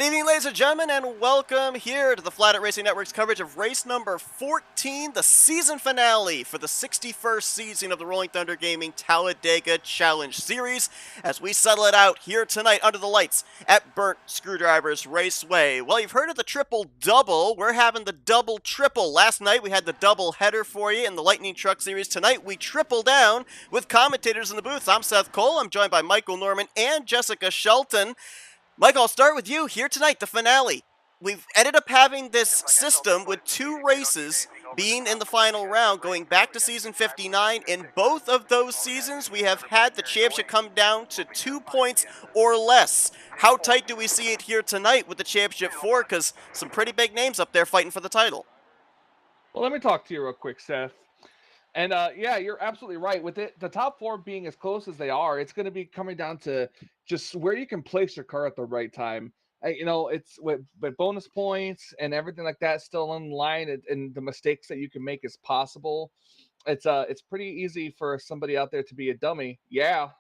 evening, ladies and gentlemen, and welcome here to the Flatout Racing Network's coverage of race number 14, the season finale for the 61st season of the Rolling Thunder Gaming Talladega Challenge Series, as we settle it out here tonight under the lights at Burnt Screwdrivers Raceway. Well, you've heard of the triple-double. We're having the double-triple. Last night, we had the double-header for you in the Lightning Truck Series. Tonight, we triple down with commentators in the booths. I'm Seth Cole. I'm joined by Michael Norman and Jessica Shelton. Michael, I'll start with you here tonight, the finale. We've ended up having this system with two races being in the final round, going back to season 59. In both of those seasons, we have had the championship come down to 2 points or less. How tight do we see it here tonight with the championship four? Because some pretty big names up there fighting for the title. Well, let me talk to you real quick, Seth. And yeah, you're absolutely right. With it, the top four being as close as they are, it's going to be coming down to just where you can place your car at the right time. It's with bonus points and everything like that still in line, and the mistakes that you can make as possible. It's pretty easy for somebody out there to be a dummy. Yeah.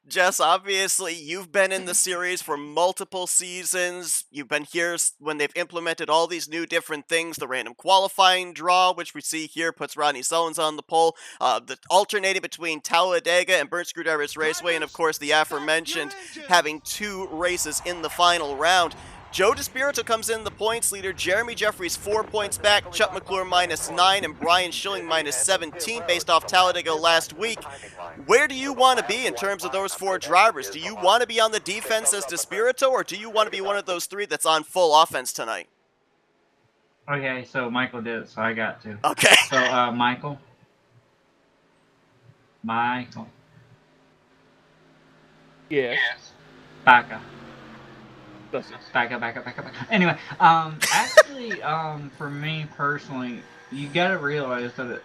Jess, obviously, you've been in the series for multiple seasons. You've been here when they've implemented all these new different things. The random qualifying draw, which we see here, puts Rodney Sullins on the pole. The alternating between Talladega and Burnt Screwdrivers Raceway, and of course the aforementioned having two races in the final round. Joe DeSpirito comes in the points leader. Jeremy Jeffries 4 points back. Chuck McClure -9, and Brian Schilling -17 based off Talladega last week. Where do you want to be in terms of those four drivers? Do you want to be on the defense as DeSpirito, or do you want to be one of those three that's on full offense tonight? Okay, so Michael did it, so I got to. Okay. So, Michael. Yes. Back up. Back up. Anyway, actually, for me personally, you gotta realize that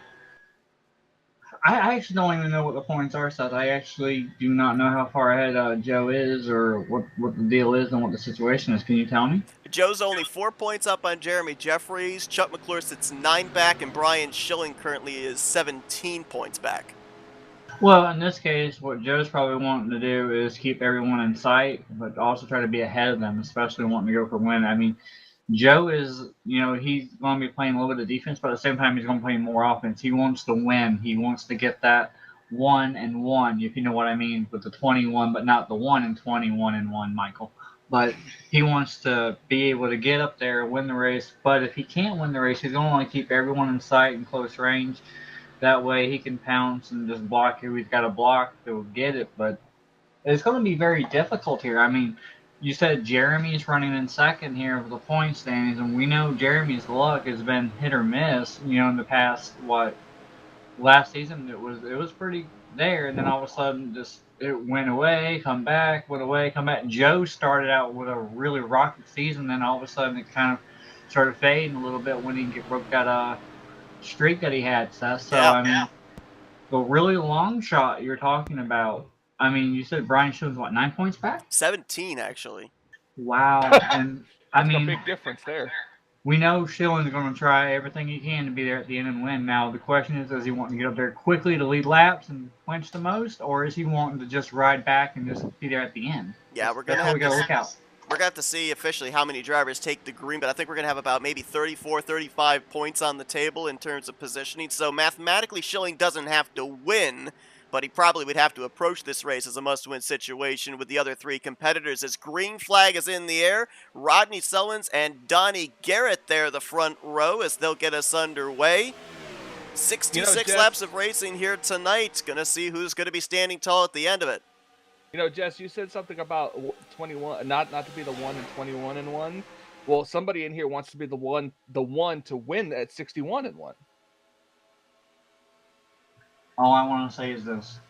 I actually don't even know what the points are, Seth. I actually do not know how far ahead Joe is, or what the deal is and what the situation is. Can you tell me? Joe's only 4 points up on Jeremy Jeffries. Chuck McClure sits 9 back, and Brian Schilling currently is 17 points back. Well, in this case, what Joe's probably wanting to do is keep everyone in sight, but also try to be ahead of them, especially wanting to go for win. I mean, Joe is, he's going to be playing a little bit of defense, but at the same time, he's going to play more offense. He wants to win. He wants to get that 1-1, if you know what I mean, with the 21, but not the 1 and 21-1, Michael. But he wants to be able to get up there, win the race. But if he can't win the race, he's going to want to keep everyone in sight and close range. That way he can pounce and just block who he's got to block to get it. But it's going to be very difficult here. I mean, you said Jeremy's running in second here with the point standings, and we know Jeremy's luck has been hit or miss. In the past, last season it was pretty there, and then all of a sudden it went away, come back, went away, come back. Joe started out with a really rocket season, then all of a sudden it kind of started fading a little bit when he broke that streak that he had, Seth. So, yeah. I mean, the really long shot you're talking about, I mean, you said Brian Schilling's, 9 points back? 17, actually. Wow. And, I mean, a big difference there. We know Schilling's going to try everything he can to be there at the end and win. Now, the question is, does he want to get up there quickly to lead laps and clinch the most, or is he wanting to just ride back and just be there at the end? Yeah, we're going to look out. We're going to have to see officially how many drivers take the green, but I think we're going to have about maybe 34, 35 points on the table in terms of positioning. So mathematically, Schilling doesn't have to win, but he probably would have to approach this race as a must-win situation with the other three competitors. As green flag is in the air, Rodney Sullins and Donnie Garrett there, the front row, as they'll get us underway. 66 laps of racing here tonight. Going to see who's going to be standing tall at the end of it. Jess, you said something about 21, not to be the 1 and 21-1. Well, somebody in here wants to be the one to win at 61-1. All I want to say is this.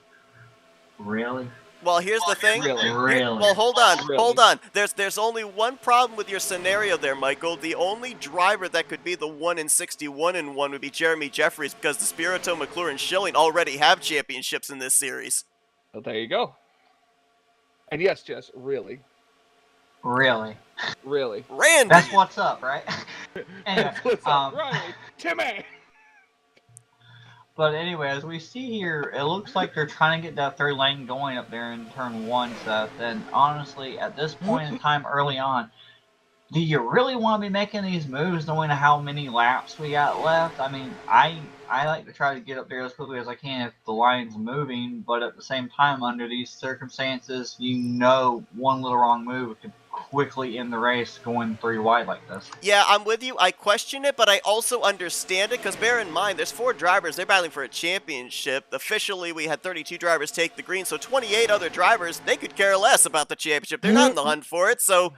Really? Well, here's the thing. Really? Well, hold on. There's only one problem with your scenario there, Michael. The only driver that could be the 1 and 61-1 would be Jeremy Jeffries, because DeSpirito, McClure, and Schilling already have championships in this series. Well, there you go. And yes, Jess, really. Really? Randy! That's what's up, right? Anyway, That's what's up, right? Timmy! But anyway, as we see here, it looks like they're trying to get that third lane going up there in turn one, Seth. And honestly, at this point in time early on, do you really want to be making these moves knowing how many laps we got left? I mean, I like to try to get up there as quickly as I can if the line's moving, but at the same time, under these circumstances, one little wrong move could quickly end the race going 3 wide like this. Yeah, I'm with you. I question it, but I also understand it because bear in mind, there's 4 drivers. They're battling for a championship. Officially, we had 32 drivers take the green, so 28 other drivers, they could care less about the championship. They're not in the hunt for it, so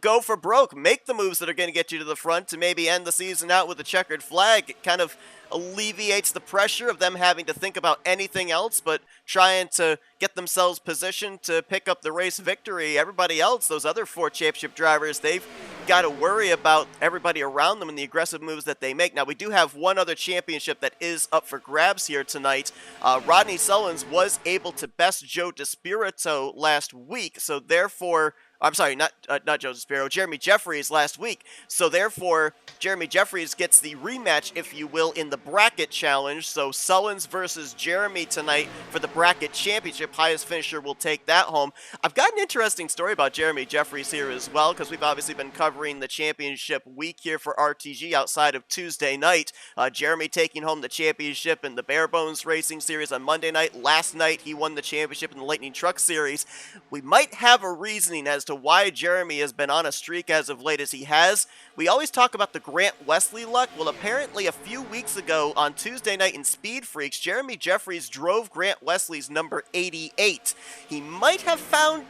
go for broke. Make the moves that are going to get you to the front to maybe end the season out with a checkered flag. It kind of alleviates the pressure of them having to think about anything else but trying to get themselves positioned to pick up the race victory. Everybody else, those other 4 championship drivers, they've got to worry about everybody around them and the aggressive moves that they make. Now, we do have one other championship that is up for grabs here tonight. Rodney Sullins was able to best Joe DeSpirito last week, so therefore... I'm sorry, not Joe DeSpiro, Jeremy Jeffries last week. So therefore, Jeremy Jeffries gets the rematch, if you will, in the bracket challenge. So Sullins versus Jeremy tonight for the bracket championship. Highest finisher will take that home. I've got an interesting story about Jeremy Jeffries here as well, because we've obviously been covering the championship week here for RTG outside of Tuesday night. Jeremy taking home the championship in the Bare Bones Racing Series on Monday night. Last night, he won the championship in the Lightning Truck Series. We might have a reasoning as to why Jeremy has been on a streak as of late as he has. We always talk about the Grant Wesley luck. Well, apparently a few weeks ago on Tuesday night in Speed Freaks, Jeremy Jeffries drove Grant Wesley's number 88. He might have found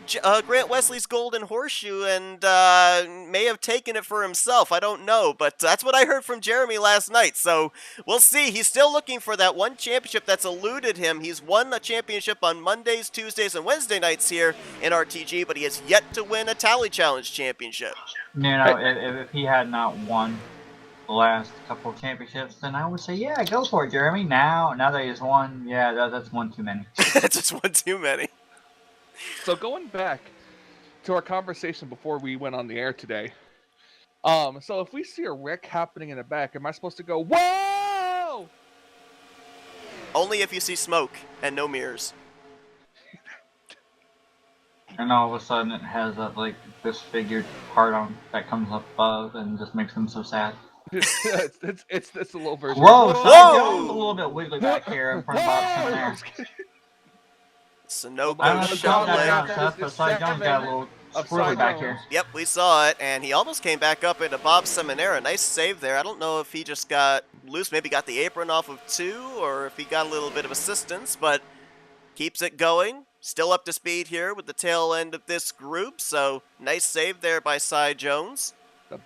Grant Wesley's golden horseshoe and may have taken it for himself. I don't know, but that's what I heard from Jeremy last night. So we'll see. He's still looking for that one championship that's eluded him. He's won a championship on Mondays, Tuesdays, and Wednesday nights here in RTG, but he has yet to win a Tally Challenge championship. If he had not won the last couple of championships, then I would say, yeah, go for it, Jeremy. Now that he's won, yeah, that's one too many. That's just one too many. So going back to our conversation before we went on the air today, so if we see a wreck happening in the back, am I supposed to go, whoa? Only if you see smoke and no mirrors. And all of a sudden it has that like disfigured part on that comes up above and just makes them so sad. it's a little version. Whoa! Whoa! A little bit wiggly back here in front of Bob Sunoco Chevrolet. But Cy Jones got a little squirrely back here. Yep, we saw it, and he almost came back up into Bob Seminara. Nice save there. I don't know if he just got loose, maybe got the apron off of 2, or if he got a little bit of assistance, but keeps it going. Still up to speed here with the tail end of this group, so nice save there by Cy Jones.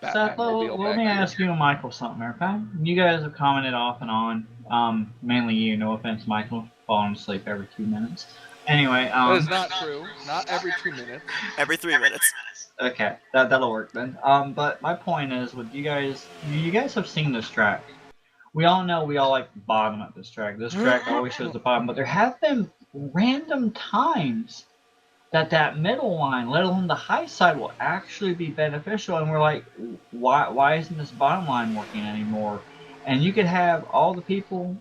Seth, let me ask you and Michael something, okay? You guys have commented off and on, mainly you, no offense, Michael, falling asleep every 2 minutes. Anyway, that is not true. Not every 2 minutes. Every 3 minutes. Okay, that'll work then. But my point is, with you guys have seen this track. We all know we all like the bottom at this track. This track always shows the bottom, but there have been random times that middle line, let alone the high side, will actually be beneficial, and we're like, why isn't this bottom line working anymore? And you could have all the people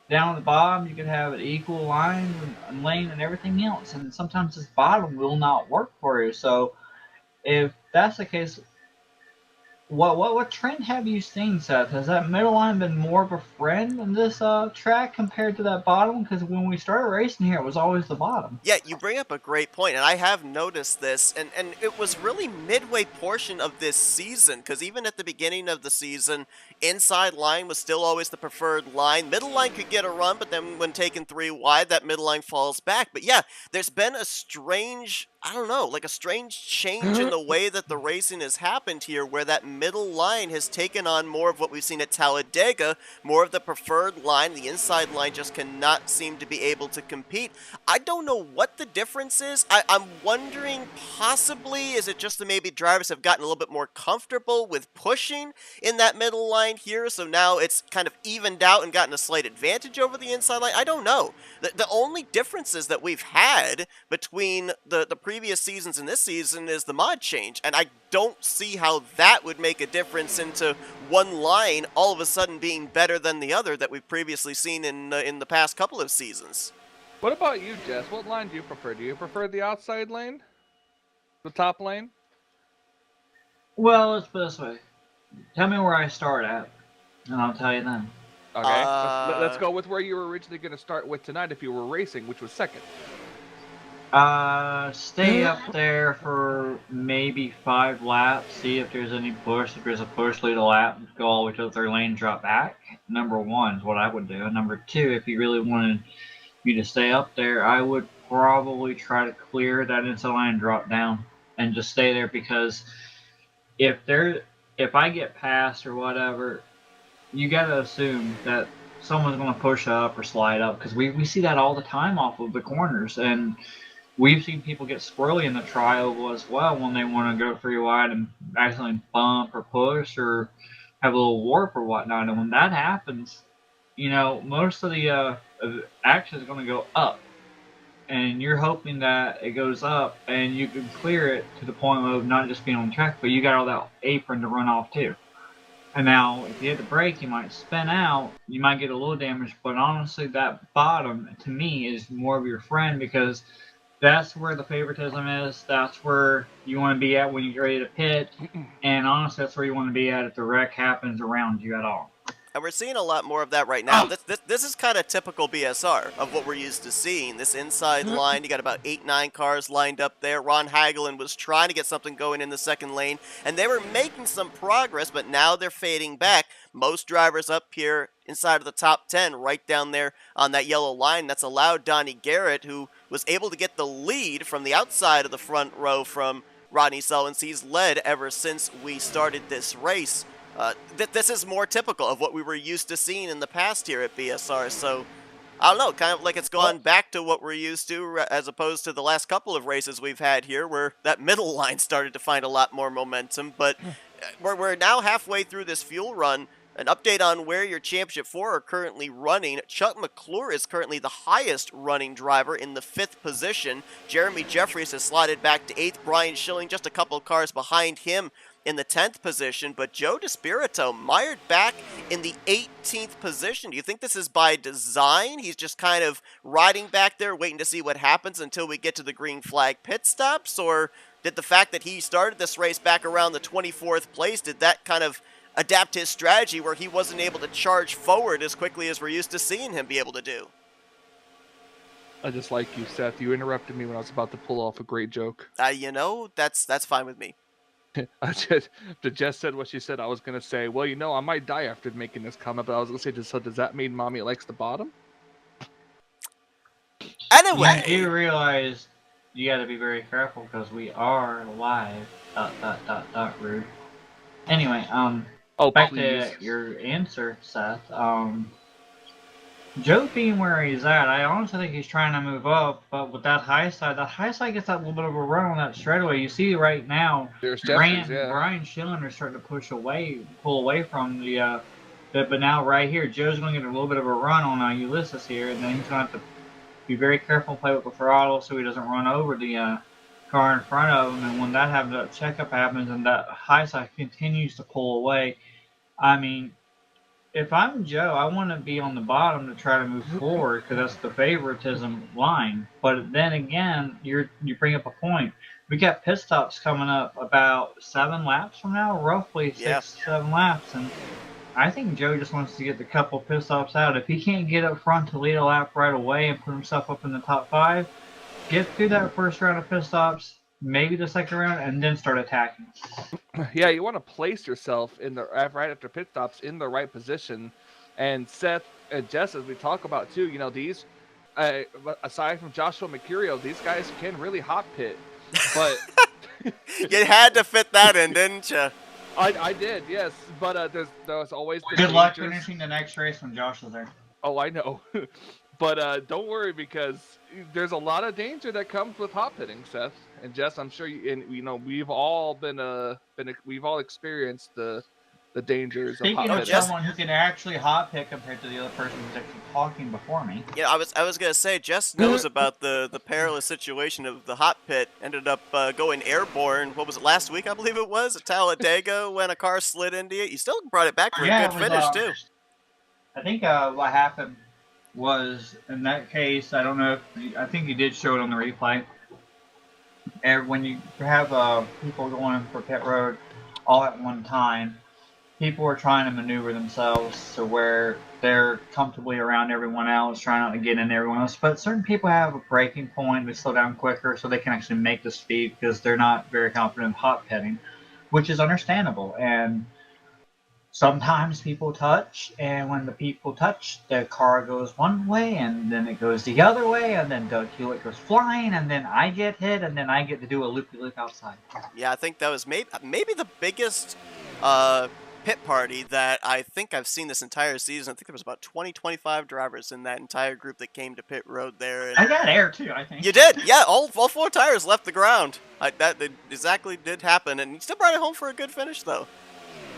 down at the bottom, you could have an equal line and lane and everything else, and sometimes this bottom will not work for you. So if that's the case, what trend have you seen, Seth? Has that middle line been more of a friend in this track compared to that bottom? Because when we started racing here, it was always the bottom. Yeah, you bring up a great point, and I have noticed this, and it was really midway portion of this season, because even at the beginning of the season, inside line was still always the preferred line. Middle line could get a run, but then when taken 3 wide, that middle line falls back. But yeah, there's been a strange, I don't know, like a strange change in the way that the racing has happened here, where that middle line has taken on more of what we've seen at Talladega, more of the preferred line. The inside line just cannot seem to be able to compete. I don't know what the difference is. I'm wondering, possibly, is it just that maybe drivers have gotten a little bit more comfortable with pushing in that middle line here, so now it's kind of evened out and gotten a slight advantage over the inside line? I don't know. The only differences that we've had between the previous seasons and this season is the mod change, and I don't see how that would make a difference into one line all of a sudden being better than the other that we've previously seen in the past couple of seasons. What about you, Jess? What line do you prefer? Do you prefer the outside lane? The top lane? Well, let's put it this way. Tell me where I start at, and I'll tell you then. Okay, let's go with where you were originally going to start with tonight if you were racing, which was second. Stay up there for maybe 5 laps, see if there's any push. If there's a push, lead a lap, go all the way to the third lane, drop back. Number 1 is what I would do. And number 2, if you really wanted me to stay up there, I would probably try to clear that inside line and drop down and just stay there, because if I get past or whatever, you gotta assume that someone's going to push up or slide up, because we see that all the time off of the corners, and we've seen people get squirrely in the tri-oval as well when they want to go 3 wide and accidentally bump or push or have a little warp or whatnot. And when that happens, you know, most of the action is going to go up, and you're hoping that it goes up and you can clear it to the point of not just being on the track, but you got all that apron to run off too. And now, if you hit the brake, you might spin out, you might get a little damage, but honestly, that bottom, to me, is more of your friend, because that's where the favoritism is. That's where you want to be at when you get ready to pit, and honestly, that's where you want to be at if the wreck happens around you at all. And we're seeing a lot more of that right now. This is kind of typical BSR of what we're used to seeing. This inside line, you got about 8-9 cars lined up there. Ron Hagelin was trying to get something going in the second lane, and they were making some progress, but now they're fading back. Most drivers up here inside of the top 10, right down there on that yellow line. That's allowed Donnie Garrett, who was able to get the lead from the outside of the front row from Rodney Sullivan. He's led ever since we started this race. This is more typical of what we were used to seeing in the past here at BSR. So, I don't know, kind of like it's gone back to what we're used to as opposed to the last couple of races we've had here where that middle line started to find a lot more momentum. But we're now halfway through this fuel run. An update on where your Championship 4 are currently running. Chuck McClure is currently the highest running driver in the 5th position. Jeremy Jeffries has slotted back to 8th. Brian Schilling just a couple of cars behind him in the 10th position, but Joe DeSpirito mired back in the 18th position. Do you think this is by design? He's just kind of riding back there, waiting to see what happens until we get to the green flag pit stops? Or did the fact that he started this race back around the 24th place, did that kind of adapt his strategy where he wasn't able to charge forward as quickly as we're used to seeing him be able to do? I just like you, Seth. You interrupted me when I was about to pull off a great joke. You know, that's fine with me. Jess said what she said. I was going to say, well, you know, I might die after making this comment, but I was going to say, so does that mean Mommy likes the bottom? Anyway. You do realize you got to be very careful because we are live. ... Rude. Anyway, back please. to your answer, Seth. Joe being where he's at, I honestly think he's trying to move up, but with that high side gets that little bit of a run on that straightaway. You see right now, Brian Schilling is starting to pull away from the, but now right here, Joe's going to get a little bit of a run on Ulysses here, and then he's going to have to be very careful and play with the throttle so he doesn't run over the car in front of him. And when that checkup happens and that high side continues to pull away, I mean, if I'm Joe, I want to be on the bottom to try to move forward because that's the favoritism line. But then again, you bring up a point. We got pit stops coming up about 7 laps from now, roughly 6-7 laps, and I think Joe just wants to get the couple pit stops out. If he can't get up front to lead a lap right away and put himself up in the top 5, get through that first round of pit stops, maybe the second round, and then start attacking. Yeah, you want to place yourself in the right after pit stops in the right position. And Seth and Jess, as we talk about too, you know, these aside from Joshua Mercurio, these guys can really hot pit. But you had to fit that in, didn't you? I did, yes. But there's always the good luck finishing the next race when Josh is there. Oh, I know. But don't worry, because there's a lot of danger that comes with hot pitting, Seth and Jess. I'm sure we've all we've all experienced the the dangers of Speaking hot of pitting. someone who can actually hot pit compared to the other person who's actually talking before me. Yeah, I was gonna say, Jess knows about the perilous situation of the hot pit. Ended up going airborne. What was it, last week? I believe it was at Talladega when a car slid into you. You still brought it back for a good finish too. I think what happened was in that case. I don't know if I think you did show it on the replay. And when you have people going for pit road all at one time, people are trying to maneuver themselves to where they're comfortably around everyone else, trying not to get in everyone else. But certain people have a breaking point, they slow down quicker so they can actually make the speed because they're not very confident in hot pitting, which is understandable. And sometimes people touch, and when the people touch, the car goes one way, and then it goes the other way, and then Doug Hewitt goes flying, and then I get hit, and then I get to do a loop-de-loop outside. Yeah, I think that was maybe the biggest pit party that I think I've seen this entire season. I think there was about 20-25 drivers in that entire group that came to pit road there. And I got air too, I think. you did, yeah. All 4 tires left the ground. That exactly did happen, and you still brought it home for a good finish, though,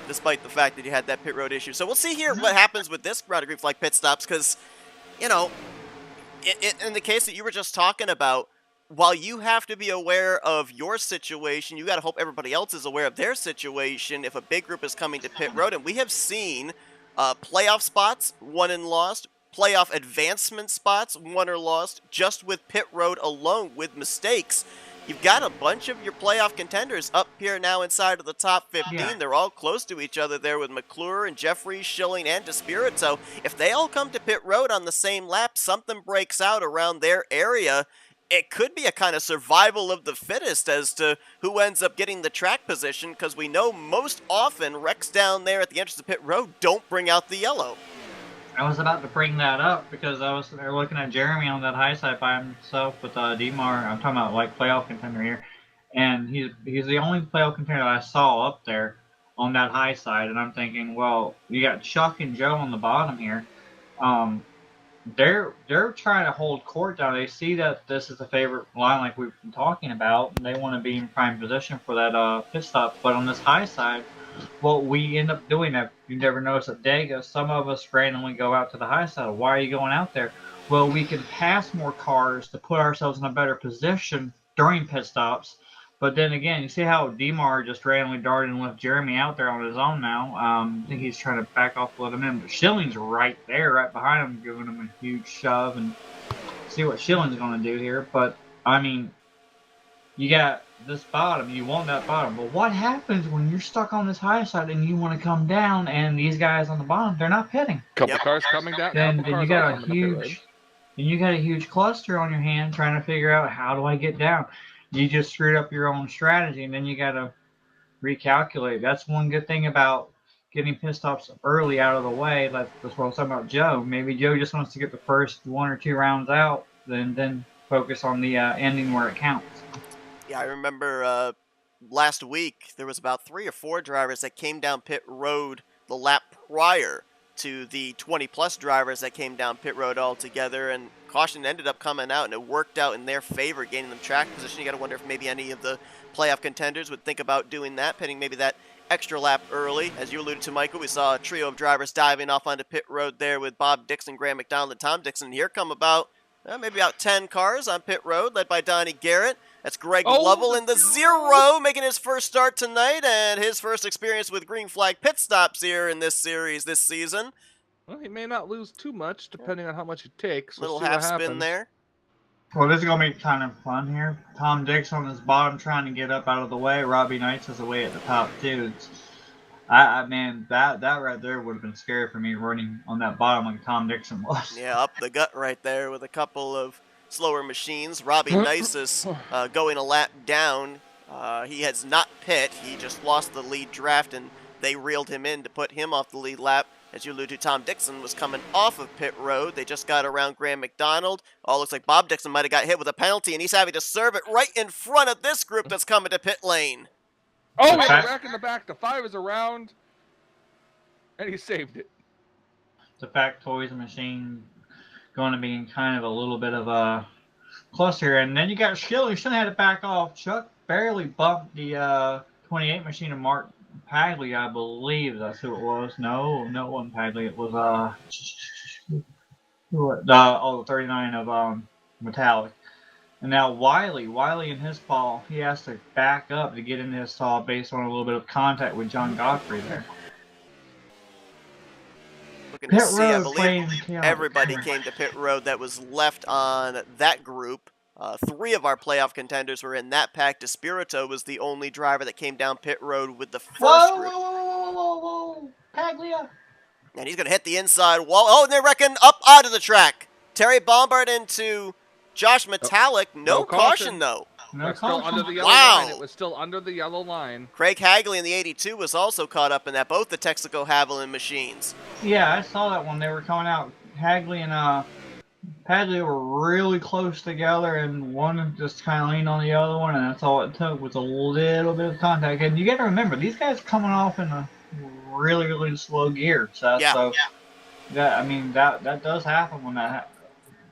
despite the fact that you had that pit road issue. So we'll see here what happens with this round of Green Flag pit stops, because, you know, in the case that you were just talking about, while you have to be aware of your situation, you got to hope everybody else is aware of their situation if a big group is coming to pit road. And we have seen playoff spots won and lost, playoff advancement spots won or lost, just with pit road alone with mistakes. You've got a bunch of your playoff contenders up here now inside of the top 15. Yeah. They're all close to each other there with McClure and Jeffries, Schilling, and DeSpirit. So if they all come to pit road on the same lap, something breaks out around their area, it could be a kind of survival of the fittest as to who ends up getting the track position, because we know most often wrecks down there at the entrance of pit road don't bring out the yellow. I was about to bring that up because I was there looking at Jeremy on that high side by himself with Demar. I'm talking about like playoff contender here, and he's the only playoff contender that I saw up there on that high side. And I'm thinking, well, you got Chuck and Joe on the bottom here. They're trying to hold court down. They see that this is a favorite line like we've been talking about, and they want to be in prime position for that pit stop. But on this high side, what we end up doing, that you never notice at Dega, some of us randomly go out to the high side. Why are you going out there? Well, we can pass more cars to put ourselves in a better position during pit stops. But then again, you see how Demar just randomly darted and left Jeremy out there on his own now. I think he's trying to back off, let him in. But Schilling's right there, right behind him, giving him a huge shove. And see what Schilling's going to do here. But, I mean, you got this bottom. You want that bottom. But what happens when you're stuck on this high side and you want to come down and these guys on the bottom, they're not pitting? Couple cars coming down. Then you got a huge cluster on your hand trying to figure out, how do I get down? You just screwed up your own strategy, and then you got to recalculate. That's one good thing about getting pit stops early out of the way. That's what I was talking about Joe. Maybe Joe just wants to get the first 1 or 2 rounds out, then focus on the ending where it counts. Yeah, I remember last week there was about 3 or 4 drivers that came down pit road the lap prior to the 20-plus drivers that came down pit road altogether, and caution ended up coming out, and it worked out in their favor, gaining them track position. You got to wonder if maybe any of the playoff contenders would think about doing that, pitting maybe that extra lap early. As you alluded to, Michael, we saw a trio of drivers diving off onto pit road there with Bob Dixon, Graham McDonald, and Tom Dixon. Here come maybe about 10 cars on pit road, led by Donnie Garrett. That's Greg Lovell in the 0, making his first start tonight and his first experience with green flag pit stops here in this series this season. Well, he may not lose too much, depending on how much it takes. Little half spin there. Well, this is going to be kind of fun here. Tom Dix on his bottom trying to get up out of the way. Robbie Knights is away at the top, too. Man, that right there would have been scary for me, running on that bottom like Tom Dixon was. Yeah, up the gut right there with a couple of slower machines. Robbie Nice is going a lap down. He has not pit. He just lost the lead draft, and they reeled him in to put him off the lead lap. As you alluded to, Tom Dixon was coming off of pit road. They just got around Graham McDonald. Looks like Bob Dixon might have got hit with a penalty, and he's having to serve it right in front of this group that's coming to pit lane. Oh, we got back in the back. The 5 is around, and he saved it. The Factoids machine going to be in kind of a little bit of a cluster. And then you got Schilling. Schilling had to back off. Chuck barely bumped the 28 machine of Mark Paglia, I believe that's who it was. No, no, it wasn't Paglia. It was the 39 of Metallic. And now Wiley in his fall, he has to back up to get into his stall based on a little bit of contact with John Godfrey there. Looking to Pit see, I road believe playing everybody came to pit road that was left on that group. 3 of our playoff contenders were in that pack. DeSpirito was the only driver that came down pit road with the first group. Whoa, Paglia. And he's going to hit the inside wall. Oh, and they're wrecking up onto the track. Terry Bombard into Josh Metallic. No caution, though. No Still under the yellow Wow. line. It was still under the yellow line. Craig Hagley in the 82 was also caught up in that. Both the Texaco Haviland machines. Yeah, I saw that when they were coming out. Hagley and Paglia were really close together, and one just kind of leaned on the other one, and that's all it took was a little bit of contact. And you got to remember, these guys coming off in a really, really slow gear. So, that does happen when that happens.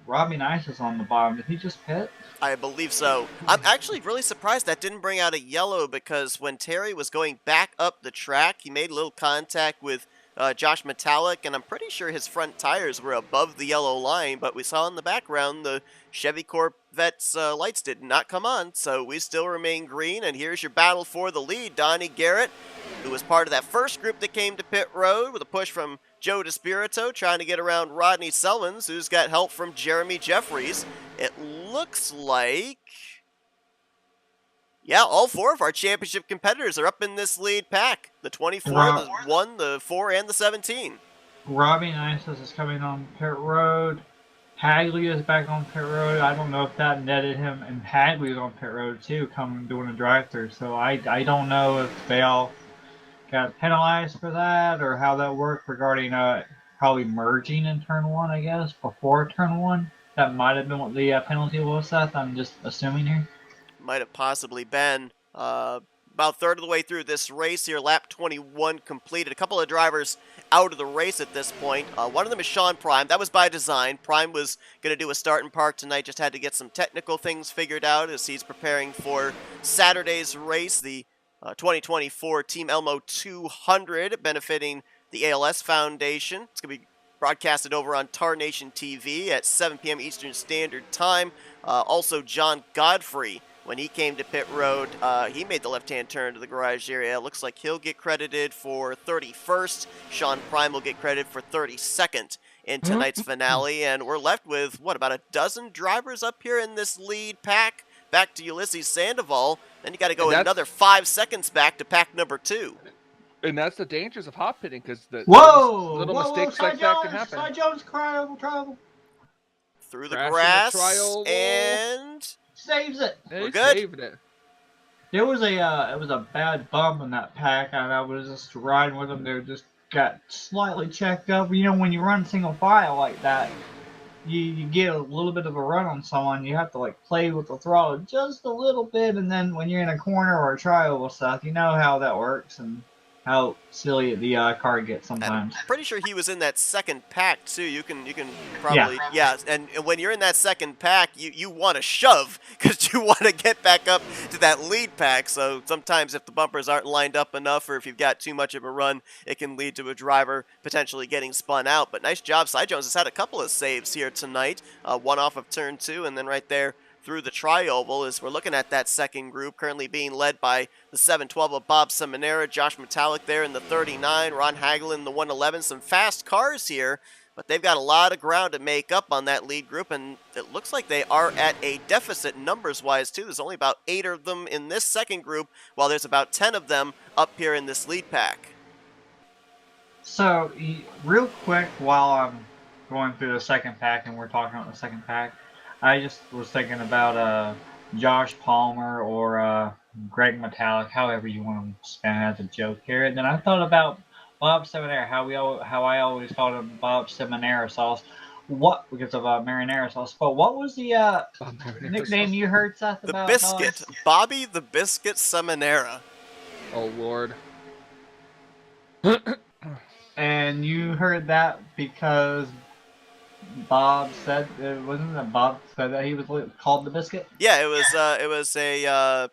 Robbie Nice is on the bottom. Did he just pit? I believe so. I'm actually really surprised that didn't bring out a yellow, because when Terry was going back up the track, he made a little contact with Josh Metallic, and I'm pretty sure his front tires were above the yellow line, but we saw in the background the Chevy Corvette's lights did not come on, so we still remain green, and here's your battle for the lead. Donnie Garrett, who was part of that first group that came to pit road with a push from Joe DeSpirito, trying to get around Rodney Selmans, who's got help from Jeremy Jeffries. It looks like, yeah, all 4 of our championship competitors are up in this lead pack. The 24, the 1, the 4, and the 17. Robbie Nice is coming on pit road. Hagley is back on pit road. I don't know if that netted him, and Hagley is on pit road too, coming doing a drive-through. So I don't know if they all got penalized for that or how that worked regarding probably merging in turn 1, I guess, before turn 1. That might have been what the penalty was, Seth. I'm just assuming here. Might have possibly been. About third of the way through this race here, lap 21 completed. A couple of drivers out of the race at this point. One of them is Sean Prime. That was by design. Prime was going to do a start and park tonight, just had to get some technical things figured out as he's preparing for Saturday's race, the 2024 Team Elmo 200, benefiting the ALS Foundation. It's going to be broadcasted over on Tar Nation TV at 7 p.m. Eastern Standard Time. Also, John Godfrey, when he came to pit road, he made the left-hand turn to the garage area. It looks like he'll get credited for 31st. Sean Prime will get credit for 32nd in tonight's finale. And we're left with, what, about a dozen drivers up here in this lead pack? Back to Ulysses Sandoval. Then you got to go another 5 seconds back to pack number 2. And that's the dangers of hot pitting, because the little mistakes like that can happen. Side Jones, travel. Through the grass, and saves it. We're good. Saved it. There was a bad bump in that pack, and I was just riding with them. They just got slightly checked up. You know, when you run single file like that, you get a little bit of a run on someone. You have to like play with the throttle just a little bit, and then when you're in a corner or a trioval stuff, you know how that works and how silly the car gets sometimes. I'm pretty sure he was in that second pack too. You can probably and when you're in that second pack, you want to shove because you want to get back up to that lead pack. So sometimes if the bumpers aren't lined up enough, or if you've got too much of a run, it can lead to a driver potentially getting spun out. But nice job, Cy Jones has had a couple of saves here tonight. One off of turn 2, and then right there through the trioval as we're looking at that second group, currently being led by the 712 of Bob Seminara, Josh Metallic there in the 39, Ron Hagel in the 111. Some fast cars here, but they've got a lot of ground to make up on that lead group, and it looks like they are at a deficit numbers-wise too. There's only about 8 of them in this second group, while there's about 10 of them up here in this lead pack. So, real quick, while I'm going through the second pack and we're talking about the second pack, I just was thinking about Josh Palmer or Greg Metallic, however you want to spin it as a joke here. And then I thought about Bob Seminara, how I always called him Bob Seminara sauce. What, because of marinara sauce. But what was the nickname you heard, Seth, about the Biscuit, Bobby the Biscuit Seminara. Oh Lord. And you heard that because Bob said, wasn't it Bob said that he was called the Biscuit? Yeah, it was a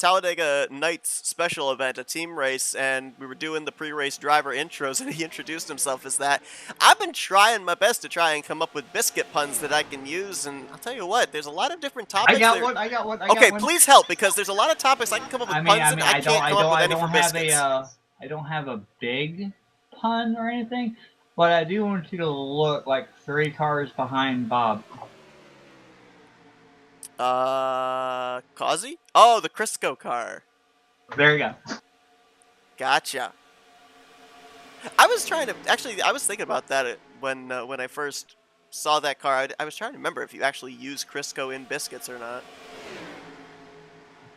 Talladega Nights special event, a team race, and we were doing the pre-race driver intros, and he introduced himself as that. I've been trying my best to try and come up with biscuit puns that I can use, and I'll tell you what, there's a lot of different topics. I got one. Okay, please help, because there's a lot of topics I can come up with puns, and I can't come up with any for biscuits. I don't have a big pun or anything, but I do want you to look like 3 cars behind Bob. Causey? Oh, the Crisco car. There you go. Gotcha. I was thinking about that when I first saw that car. I was trying to remember if you actually use Crisco in biscuits or not.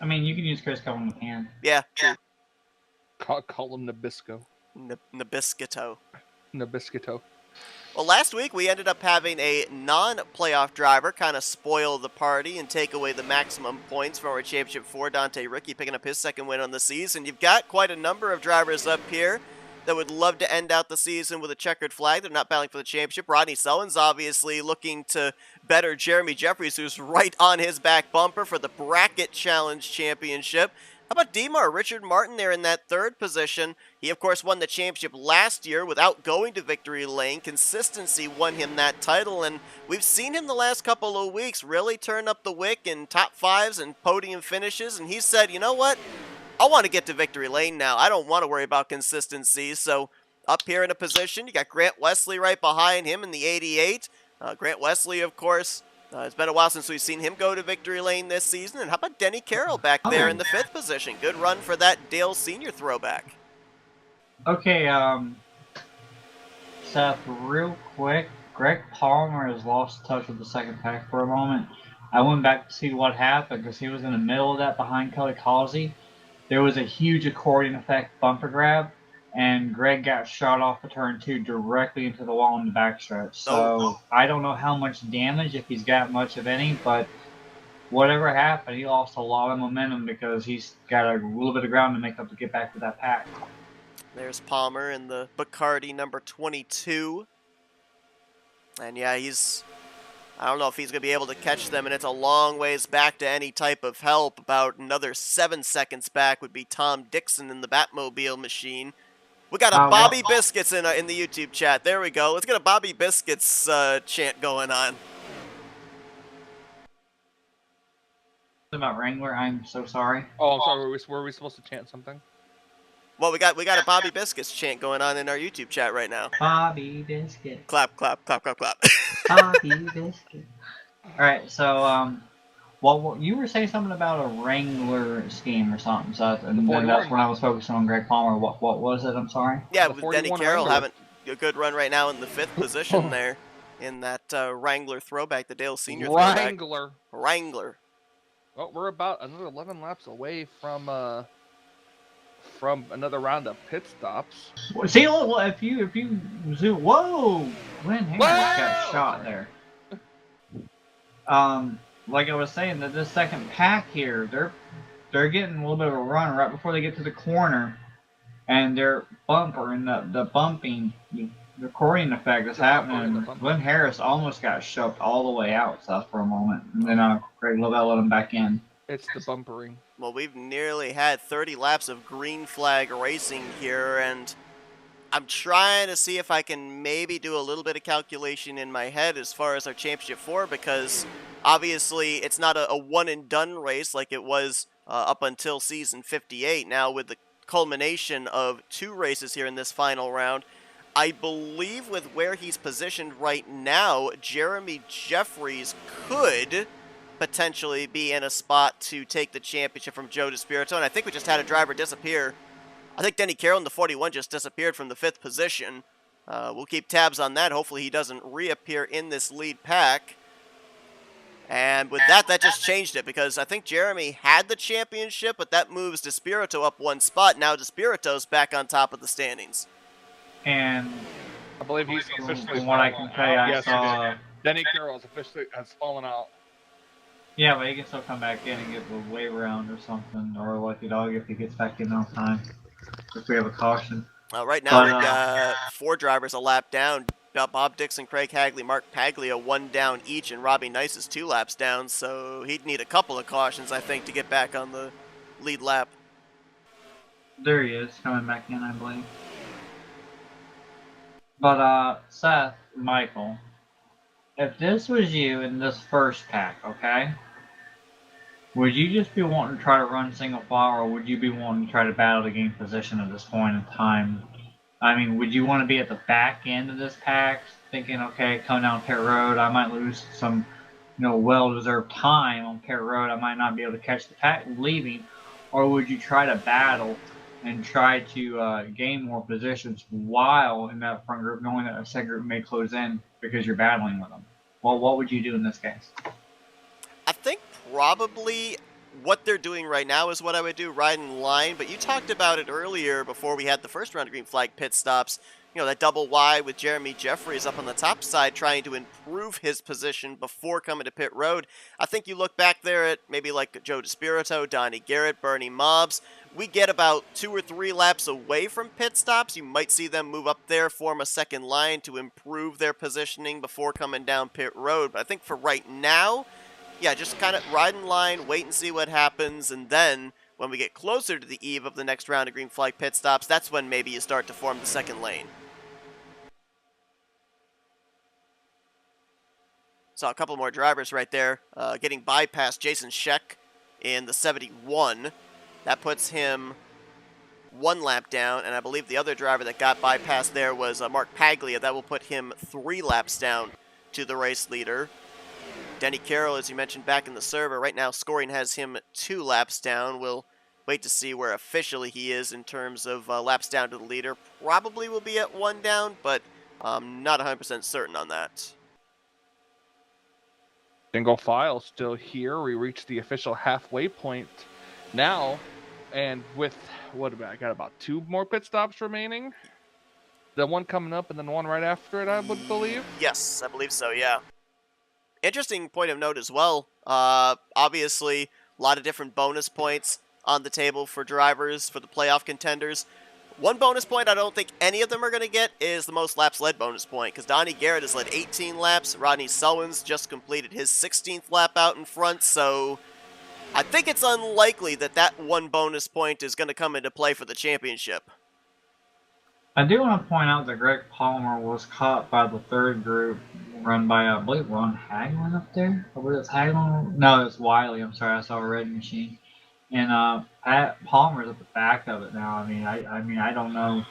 I mean, you can use Crisco when you can. Yeah, true. Call him Nabisco. Nabisquito. Nabisquito. Well, last week we ended up having a non-playoff driver kind of spoil the party and take away the maximum points from our Championship 4, Dante Ricky picking up his second win on the season. You've got quite a number of drivers up here that would love to end out the season with a checkered flag. They're not battling for the championship. Rodney Sullivan's obviously looking to better Jeremy Jeffries, who's right on his back bumper for the Bracket Challenge Championship. How about Demar? Richard Martin there in that 3rd position. He, of course, won the championship last year without going to victory lane. Consistency won him that title, and we've seen him the last couple of weeks really turn up the wick in top 5s and podium finishes, and he said, you know what? I want to get to victory lane now. I don't want to worry about consistency. So up here in a position, you got Grant Wesley right behind him in the 88. Grant Wesley, of course, it's been a while since we've seen him go to victory lane this season. And how about Denny Carroll back there in the 5th position? Good run for that Dale Sr. throwback. Okay, Seth, real quick, Greg Palmer has lost touch with the second pack for a moment. I went back to see what happened because he was in the middle of that behind Kelly Causey. There was a huge accordion effect bumper grab, and Greg got shot off the turn 2 directly into the wall in the backstretch. So I don't know how much damage, if he's got much of any, but whatever happened, he lost a lot of momentum because he's got a little bit of ground to make up to get back to that pack. There's Palmer in the Bacardi number 22. And yeah, I don't know if he's going to be able to catch them, and it's a long ways back to any type of help. About another 7 seconds back would be Tom Dixon in the Batmobile machine. We got a Bobby Biscuits in the YouTube chat. There we go. Let's get a Bobby Biscuits chant going on. About Wrangler, I'm so sorry. Oh, I'm sorry. Were we supposed to chant something? Well, we got a Bobby Biscuits chant going on in our YouTube chat right now. Bobby Biscuit. Clap, clap, clap, clap, clap. Bobby Biscuit. All right, so well, you were saying something about a Wrangler scheme or something, so and then that's when I was focusing on Greg Palmer. What was it? I'm sorry. Yeah, with Denny Carroll having a good run right now in the 5th position there in that Wrangler throwback, the Dale Sr. throwback. Wrangler. Well, we're about another 11 laps away from another round of pit stops. See, if you zoom, whoa, Glenn Harris got shot there. Like I was saying, that this second pack here, they're getting a little bit of a run right before they get to the corner, and their bumper and the bumping, the accordion effect is happening. Glenn Harris almost got shoved all the way out, Seth, for a moment, and then Greg Lovell let him back in. It's the bumpering. Well, we've nearly had 30 laps of green flag racing here, and I'm trying to see if I can maybe do a little bit of calculation in my head as far as our Championship 4, because obviously it's not a one-and-done race like it was up until season 58. Now, with the culmination of 2 races here in this final round, I believe with where he's positioned right now, Jeremy Jeffries could potentially be in a spot to take the championship from Joe DeSpirito, and I think we just had a driver disappear. I think Denny Carroll in the 41 just disappeared from the 5th position. We'll keep tabs on that. Hopefully he doesn't reappear in this lead pack. And with that just changed it, because I think Jeremy had the championship, but that moves DeSpirito up 1 spot. Now DeSpirito's back on top of the standings. And I believe he's officially, from what I can tell you, I saw Denny Carroll has fallen out. Yeah, but he can still come back in and get the wave round or something, or lucky dog if he gets back in on time, if we have a caution. Right now we've got 4 drivers a lap down. Bob Dixon, Craig Hagley, Mark Paglia 1 down each, and Robbie Nice is 2 laps down, so he'd need a couple of cautions, I think, to get back on the lead lap. There he is, coming back in, I believe. But, Seth, Michael, if this was you in this first pack, okay? Would you just be wanting to try to run single file, or would you be wanting to try to battle to gain position at this point in time? I mean, would you want to be at the back end of this pack, thinking, okay, come down pit road, I might lose some, well-deserved time on pit road, I might not be able to catch the pack leaving, or would you try to battle and try to gain more positions while in that front group, knowing that a second group may close in because you're battling with them? Well, what would you do in this case? I think probably what they're doing right now is what I would do, ride in line. But you talked about it earlier before we had the first round of green flag pit stops. That double wide with Jeremy Jeffries up on the top side trying to improve his position before coming to pit road. I think you look back there at maybe like Joe DeSpirito, Donnie Garrett, Bernie Mobbs. We get about 2 or 3 laps away from pit stops. You might see them move up there, form a second line to improve their positioning before coming down pit road. But I think for right now, yeah, just kind of ride in line, wait and see what happens, and then when we get closer to the eve of the next round of green flag pit stops, that's when maybe you start to form the second lane. Saw a couple more drivers right there getting bypassed. Jason Scheck in the 71. That puts him 1 lap down, and I believe the other driver that got bypassed there was Mark Paglia. That will put him 3 laps down to the race leader. Denny Carroll, as you mentioned, back in the server. Right now, scoring has him 2 laps down. We'll wait to see where officially he is in terms of laps down to the leader. Probably will be at 1 down, but I'm not 100% certain on that. Single file still here. We reached the official halfway point now, and with I got about 2 more pit stops remaining. The one coming up and then one right after it, I would believe. Yes, I believe so. Yeah. Interesting point of note as well. Obviously, a lot of different bonus points on the table for drivers for the playoff contenders. One bonus point I don't think any of them are going to get is the most laps led bonus point, because Donnie Garrett has led 18 laps. Rodney Sullivan's just completed his 16th lap out in front, so I think it's unlikely that that one bonus point is going to come into play for the championship. I do want to point out that Greg Palmer was caught by the third group run by, I believe, Ron Hagelin up there. I believe it's Hagelin. No, it's Wiley. I'm sorry, I saw a red machine. And Pat Palmer's at the back of it now. I mean, I don't know.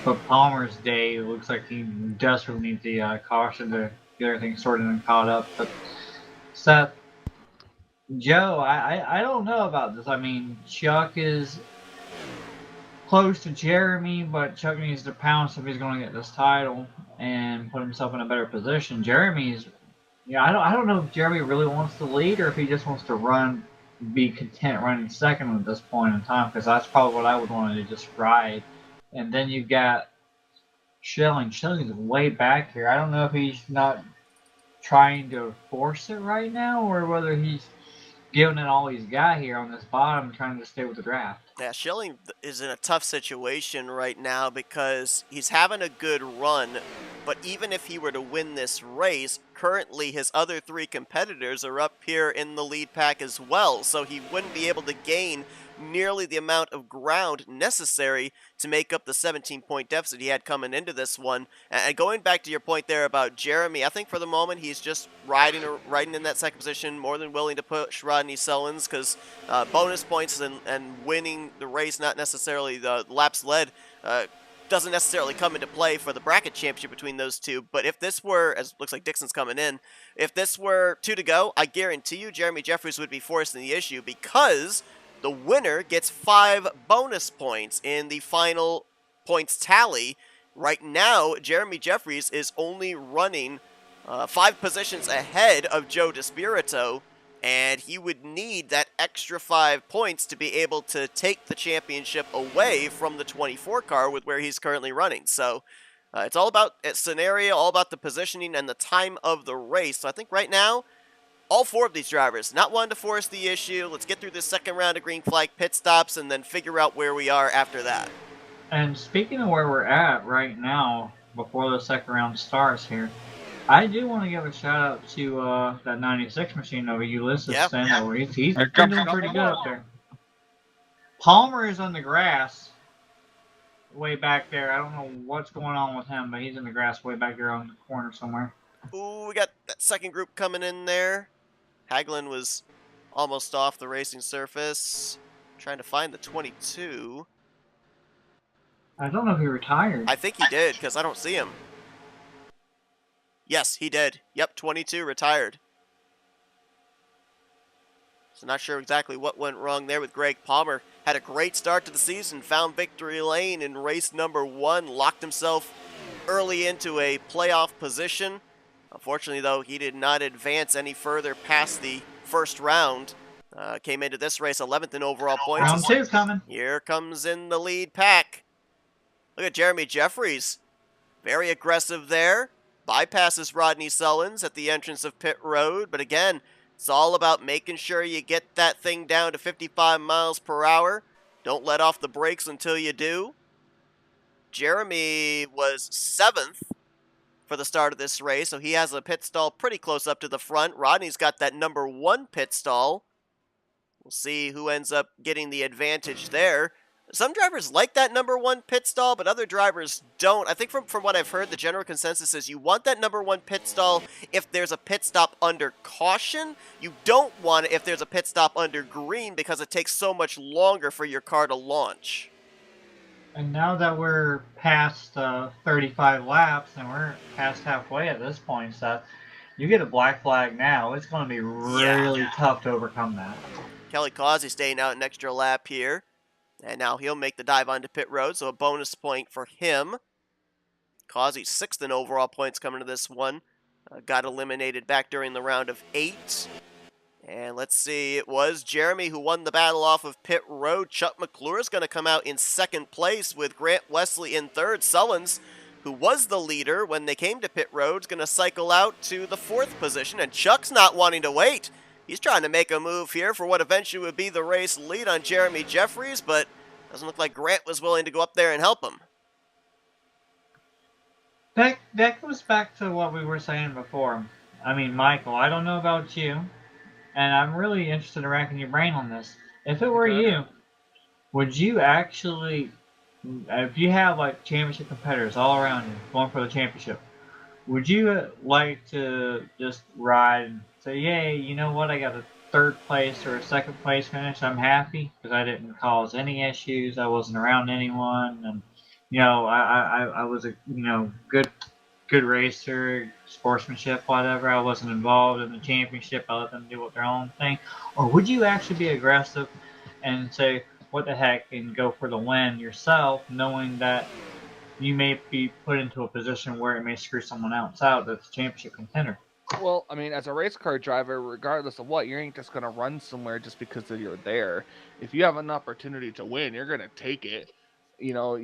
But Palmer's day, it looks like he desperately needs the caution to get everything sorted and caught up. But Seth, Joe, I don't know about this. I mean, Chuck is close to Jeremy, but Chuck needs to pounce if he's going to get this title and put himself in a better position. Jeremy's, I don't know if Jeremy really wants to lead or if he just wants to be content running second at this point in time, because that's probably what I would want to do, just ride. And then you've got Schilling. Schilling's way back here. I don't know if he's not trying to force it right now or whether he's giving it all he's got here on this bottom and trying to stay with the draft. Yeah, Schilling is in a tough situation right now because he's having a good run, but even if he were to win this race, currently his other 3 competitors are up here in the lead pack as well, so he wouldn't be able to gain nearly the amount of ground necessary to make up the 17-point deficit he had coming into this one. And going back to your point there about Jeremy, I think for the moment he's just riding in that second position, more than willing to push Rodney Sullins, because bonus points and winning the race, not necessarily the laps led, doesn't necessarily come into play for the bracket championship between those two. But if this were, as it looks like Dixon's coming in, if this were 2 to go, I guarantee you Jeremy Jeffries would be forcing the issue, because the winner gets 5 bonus points in the final points tally. Right now, Jeremy Jeffries is only running 5 positions ahead of Joe DeSpirito, and he would need that extra 5 points to be able to take the championship away from the 24 car with where he's currently running. So it's all about a scenario, all about the positioning and the time of the race. So I think right now, all 4 of these drivers not wanting to force the issue. Let's get through this second round of green flag pit stops and then figure out where we are after that. And speaking of where we're at right now, before the second round starts here, I do want to give a shout out to that 96 machine over Ulysses Senna. He's doing pretty good up there. Palmer is on the grass way back there. I don't know what's going on with him, but he's in the grass way back there on the corner somewhere. Ooh, we got that second group coming in there. Hagelin was almost off the racing surface. Trying to find the 22. I don't know if he retired. I think he did, because I don't see him. Yes, he did. Yep, 22 retired. So not sure exactly what went wrong there with Greg Palmer. Had a great start to the season, found victory lane in race number 1, locked himself early into a playoff position. Unfortunately, though, he did not advance any further past the first round. Came into this race 11th in overall points. Round 2 coming. Here comes in the lead pack. Look at Jeremy Jeffries. Very aggressive there. Bypasses Rodney Sullins at the entrance of pit road. But again, it's all about making sure you get that thing down to 55 miles per hour. Don't let off the brakes until you do. Jeremy was 7th for the start of this race, so he has a pit stall pretty close up to the front. Rodney's got that number 1 pit stall. We'll see who ends up getting the advantage there. Some drivers like that number 1 pit stall, but other drivers don't. I think from what I've heard, the general consensus is you want that number 1 pit stall if there's a pit stop under caution. You don't want it if there's a pit stop under green because it takes so much longer for your car to launch. And now that we're past 35 laps and we're past halfway at this point, Seth, you get a black flag now. It's going to be really tough to overcome that. Kelly Causey staying out an extra lap here. And now he'll make the dive onto pit road, so a bonus point for him. Causey 6th in overall points coming to this one. Got eliminated back during the round of 8. And let's see, it was Jeremy who won the battle off of pit road. Chuck McClure is going to come out in 2nd place with Grant Wesley in 3rd. Sullins, who was the leader when they came to pit road, is going to cycle out to the 4th position. And Chuck's not wanting to wait. He's trying to make a move here for what eventually would be the race lead on Jeremy Jeffries, but doesn't look like Grant was willing to go up there and help him. That goes back to what we were saying before. I mean, Michael, I don't know about you, and I'm really interested in racking your brain on this. If it were you, would you actually, if you have like championship competitors all around you going for the championship, would you like to just ride and say, yay, you know what, I got a 3rd place or a 2nd place finish, I'm happy because I didn't cause any issues, I wasn't around anyone, and you know, I was a good racer, sportsmanship, whatever. I wasn't involved in the championship. I let them do their own thing. Or would you actually be aggressive and say, what the heck, and go for the win yourself, knowing that you may be put into a position where it may screw someone else out that's a championship contender? Well, I mean, as a race car driver, regardless of what, you ain't just going to run somewhere just because you're there. If you have an opportunity to win, you're going to take it. You know,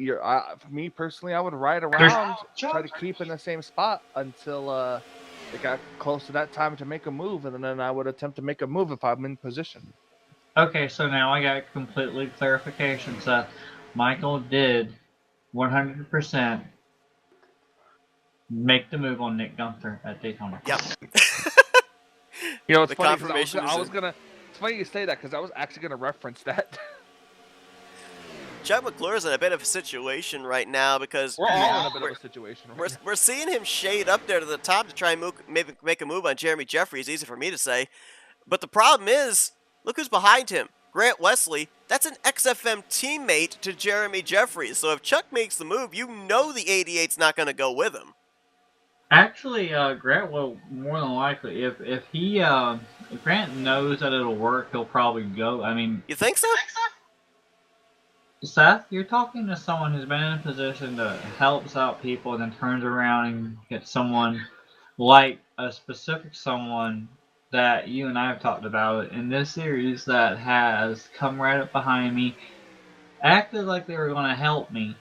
for me personally, I would ride around, try to keep in the same spot until it got close to that time to make a move, and then I would attempt to make a move if I'm in position. Okay, so now I got completely clarification, Seth. Michael did 100% make the move on Nick Gunther at Daytona. Yep. You know, it's The funny, confirmation I was gonna. It's funny you say that because I was actually gonna reference that. Chuck McClure's in a bit of a situation right now because We're all in a bit of a situation. Right we're seeing him shade up there to the top to try and maybe make a move on Jeremy Jeffries. Easy for me to say. But the problem is, look who's behind him. Grant Wesley. That's an XFM teammate to Jeremy Jeffries. So if Chuck makes the move, you know the 88's not going to go with him. Actually, Grant will more than likely, if Grant knows that it'll work, he'll probably go. I mean, You think so? Seth, you're talking to someone who's been in a position to helps out people and then turns around and gets someone like a specific someone that you and I have talked about in this series that has come right up behind me, acted like they were going to help me,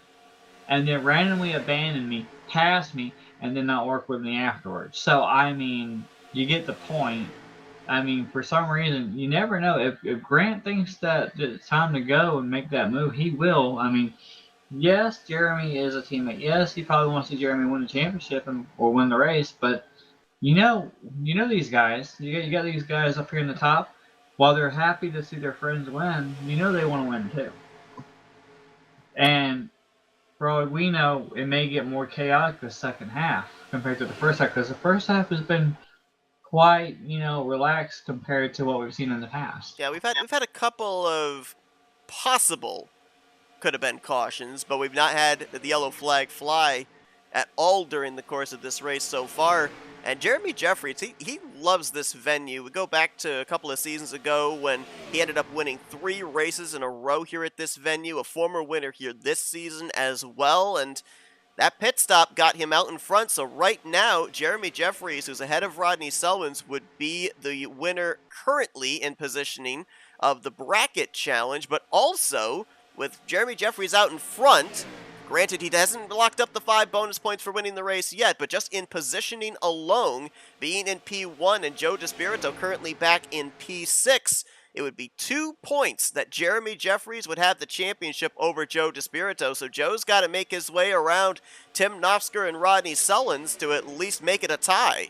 and then randomly abandoned me, passed me, and then not work with me afterwards. So, I mean, you get the point. I mean, for some reason, you never know. If Grant thinks that it's time to go and make that move, he will. I mean, yes, Jeremy is a teammate. Yes, he probably wants to see Jeremy win the championship or win the race. But you know these guys. You got these guys up here in the top. While they're happy to see their friends win, you know they want to win too. And for all we know, it may get more chaotic the second half compared to the first half, because the first half has been quite, relaxed compared to what we've seen in the past. Yeah, we've had a couple of possible could have been cautions, but we've not had the yellow flag fly at all during the course of this race so far. And Jeremy Jeffries, he loves this venue. We go back to a couple of seasons ago when he ended up winning 3 races in a row here at this venue, a former winner here this season as well, and that pit stop got him out in front. So right now, Jeremy Jeffries, who's ahead of Rodney Selwyn's, would be the winner currently in positioning of the bracket challenge, but also with Jeremy Jeffries out in front, granted he hasn't locked up the 5 bonus points for winning the race yet, but just in positioning alone, being in P1 and Joe DeSpirito currently back in P6, it would be 2 points that Jeremy Jeffries would have the championship over Joe DeSpirito. So Joe's got to make his way around Tim Nofsker and Rodney Sullins to at least make it a tie.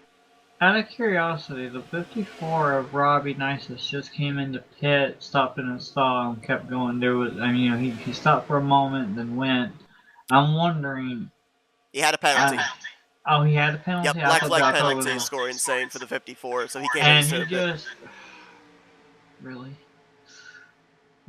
Out of curiosity, the 54 of Robbie Nisus just came into pit, stopped in a stall, and kept going. He stopped for a moment, then went. I'm wondering. He had a penalty. He had a penalty. Yep, black flag penalty score insane for the 54, so he came in and served it. Really?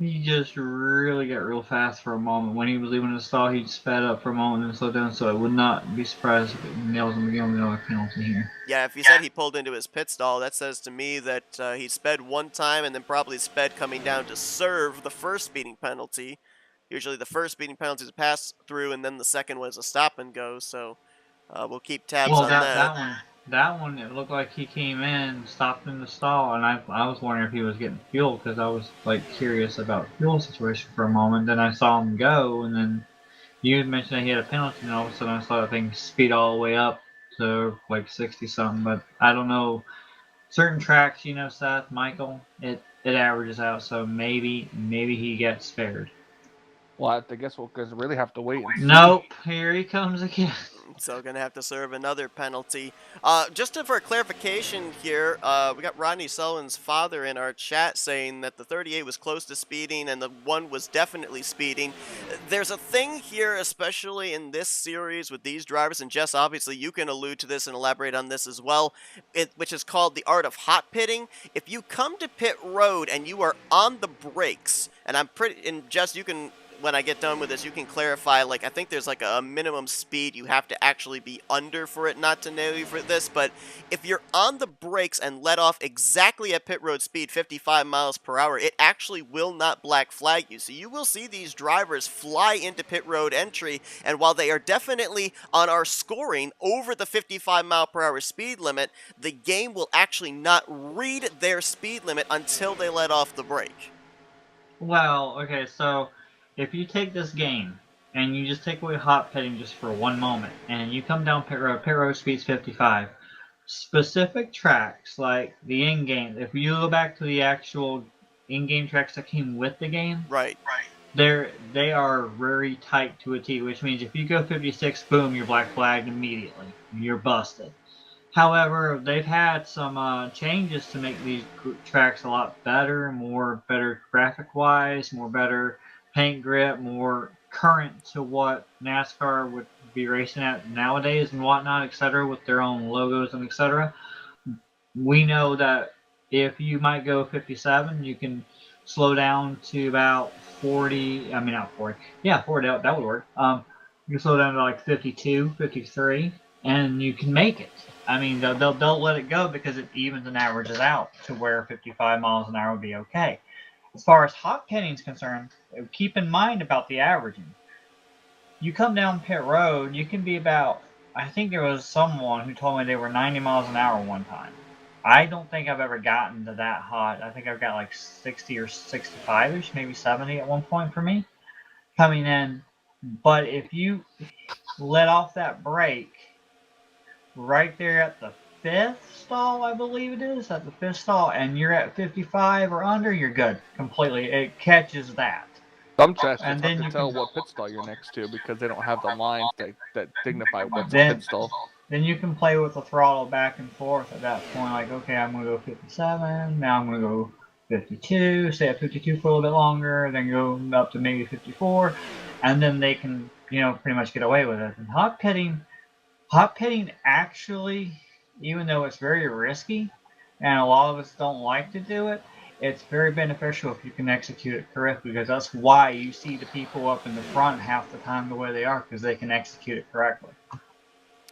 He just really got real fast for a moment. When he was leaving the stall, he sped up for a moment and slowed down, so I would not be surprised if it nails him again with another penalty here. Yeah, if you said he pulled into his pit stall, that says to me that he sped one time and then probably sped coming down to serve the first speeding penalty. Usually the first speeding penalty is a pass through, and then the second was a stop and go, so we'll keep tabs on that. That one, it looked like he came in, stopped in the stall, and I was wondering if he was getting fuel, because I was curious about the fuel situation for a moment. Then I saw him go, and then you mentioned that he had a penalty, and all of a sudden I saw that thing speed all the way up to 60 something. But I don't know, certain tracks, Seth, Michael, it averages out, so maybe he gets spared. Well, I guess we'll really have to wait and see. Nope, here he comes again. So going to have to serve another penalty. Just for clarification here, we got Rodney Sullivan's father in our chat saying that the 38 was close to speeding and the 1 was definitely speeding. There's a thing here, especially in this series with these drivers, and Jess, obviously you can allude to this and elaborate on this as well, which is called the art of hot pitting. If you come to pit road and you are on the brakes, and Jess, you can, when I get done with this, you can clarify, I think there's a minimum speed you have to actually be under for it not to nail you for this, but if you're on the brakes and let off exactly at pit road speed, 55 miles per hour, it actually will not black flag you. So you will see these drivers fly into pit road entry, and while they are definitely on our scoring over the 55 mile per hour speed limit, the game will actually not read their speed limit until they let off the brake. Well, okay, so if you take this game and you just take away hot pitting just for one moment and you come down pit road speed's 55, specific tracks like the in-game, if you go back to the actual in-game tracks that came with the game, right, they are very tight to a T, which means if you go 56, boom, you're black flagged immediately. You're busted. However, they've had some changes to make these tracks a lot better graphic-wise, more better paint grip, more current to what NASCAR would be racing at nowadays and whatnot, etc., with their own logos and etc. We know that if you might go 57, you can slow down to about 40. I mean, not 40. Yeah, 40. That would work. You can slow down to 52, 53, and you can make it. I mean, they'll let it go because it evens and averages out to where 55 miles an hour would be okay. As far as hot pitting is concerned, keep in mind about the averaging. You come down pit road, you can be about, I think there was someone who told me they were 90 miles an hour one time. I don't think I've ever gotten to that hot. I think I've got 60 or 65-ish, maybe 70 at one point for me coming in. But if you let off that brake right there at the 5th stall, I believe it is, at the 5th stall, and you're at 55 or under, you're good completely. It catches that. Some tracks and then you can tell what pit stall you're next to because they don't have the lines that dignify what's a pit stall. Then you can play with the throttle back and forth at that point. Okay, I'm going to go 57, now I'm going to go 52, stay at 52 for a little bit longer, then go up to maybe 54, and then they can, pretty much get away with it. And hot pitting actually, even though it's very risky, and a lot of us don't like to do it, it's very beneficial if you can execute it correctly, because that's why you see the people up in the front half the time the way they are, because they can execute it correctly.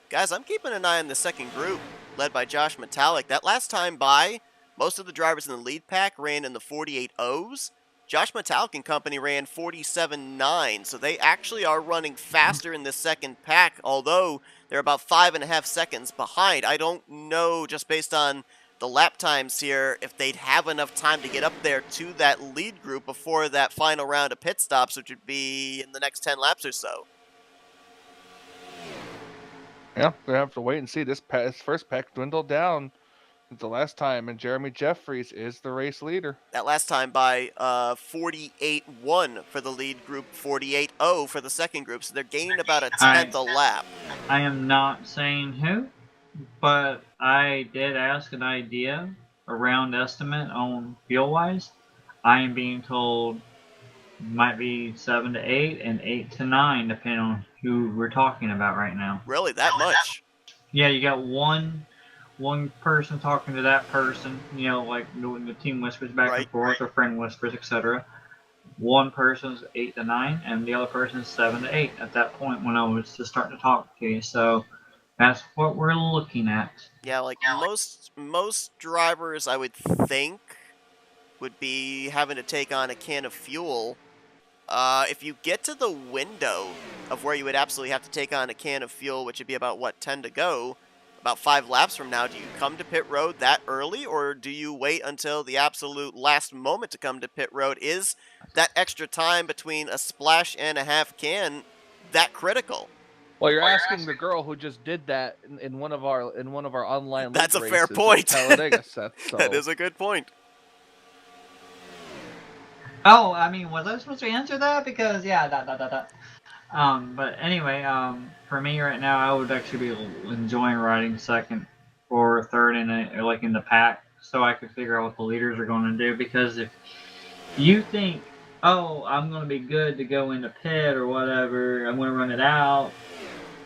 Guys, I'm keeping an eye on the second group, led by Josh Metallic. That last time by, most of the drivers in the lead pack ran in the 48.0s. Josh Metallic and company ran 47.9, so they actually are running faster in the second pack, although they're about 5.5 seconds behind. I don't know, just based on the lap times here, if they'd have enough time to get up there to that lead group before that final round of pit stops, which would be in the next 10 laps or so. Yeah, we have to wait and see. This first pack dwindled down since the last time, and Jeremy Jeffries is the race leader. That last time by 48.1 for the lead group, 48.0 for the second group, so they're gaining about a tenth a lap. I am not saying who, but I did ask an idea, a round estimate on fuel-wise. I am being told might be 7 to 8 and 8 to 9, depending on who we're talking about right now. Really, that much? Yeah, you got one person talking to that person, like the team whispers back and forth, or friend whispers, etc. One person's 8 to 9, and the other person's 7 to 8 at that point when I was just starting to talk to you. So that's what we're looking at. Yeah, like most drivers, I would think, would be having to take on a can of fuel. If you get to the window of where you would absolutely have to take on a can of fuel, which would be about, 10 to go, about 5 laps from now, do you come to pit road that early, or do you wait until the absolute last moment to come to pit road? Is that extra time between a splash and a half can that critical? Well, you're asking the girl who just did that in one of our online. That's a races fair point. Talladega, Seth. So. That is a good point. Oh, I mean, was I supposed to answer that? Because that. But anyway, for me right now, I would actually be enjoying riding second or third in the pack, so I could figure out what the leaders are going to do. Because if you think, oh, I'm going to be good to go into pit or whatever, I'm going to run it out,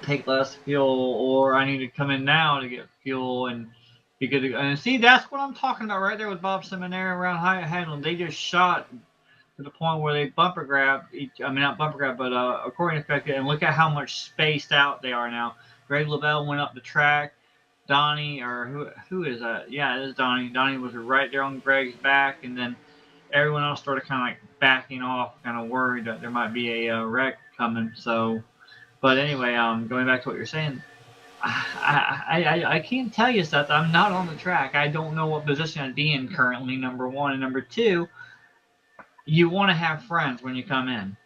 take less fuel, or I need to come in now to get fuel and be good to go. And see, that's what I'm talking about right there with Bob Seminary around Hyatt Handling. They just shot to the point where they bumper grab not bumper grab, but accordion effect, and look at how much spaced out they are now. Greg LaBelle went up the track. Donnie, or who is that? Yeah, it is Donnie. Donnie was right there on Greg's back, and then everyone else started kind of like backing off, kind of worried that there might be a wreck coming. So, but anyway, going back to what you're saying, I can't tell you stuff. I'm not on the track. I don't know what position I'd be in currently, number one. And number two, you want to have friends when you come in.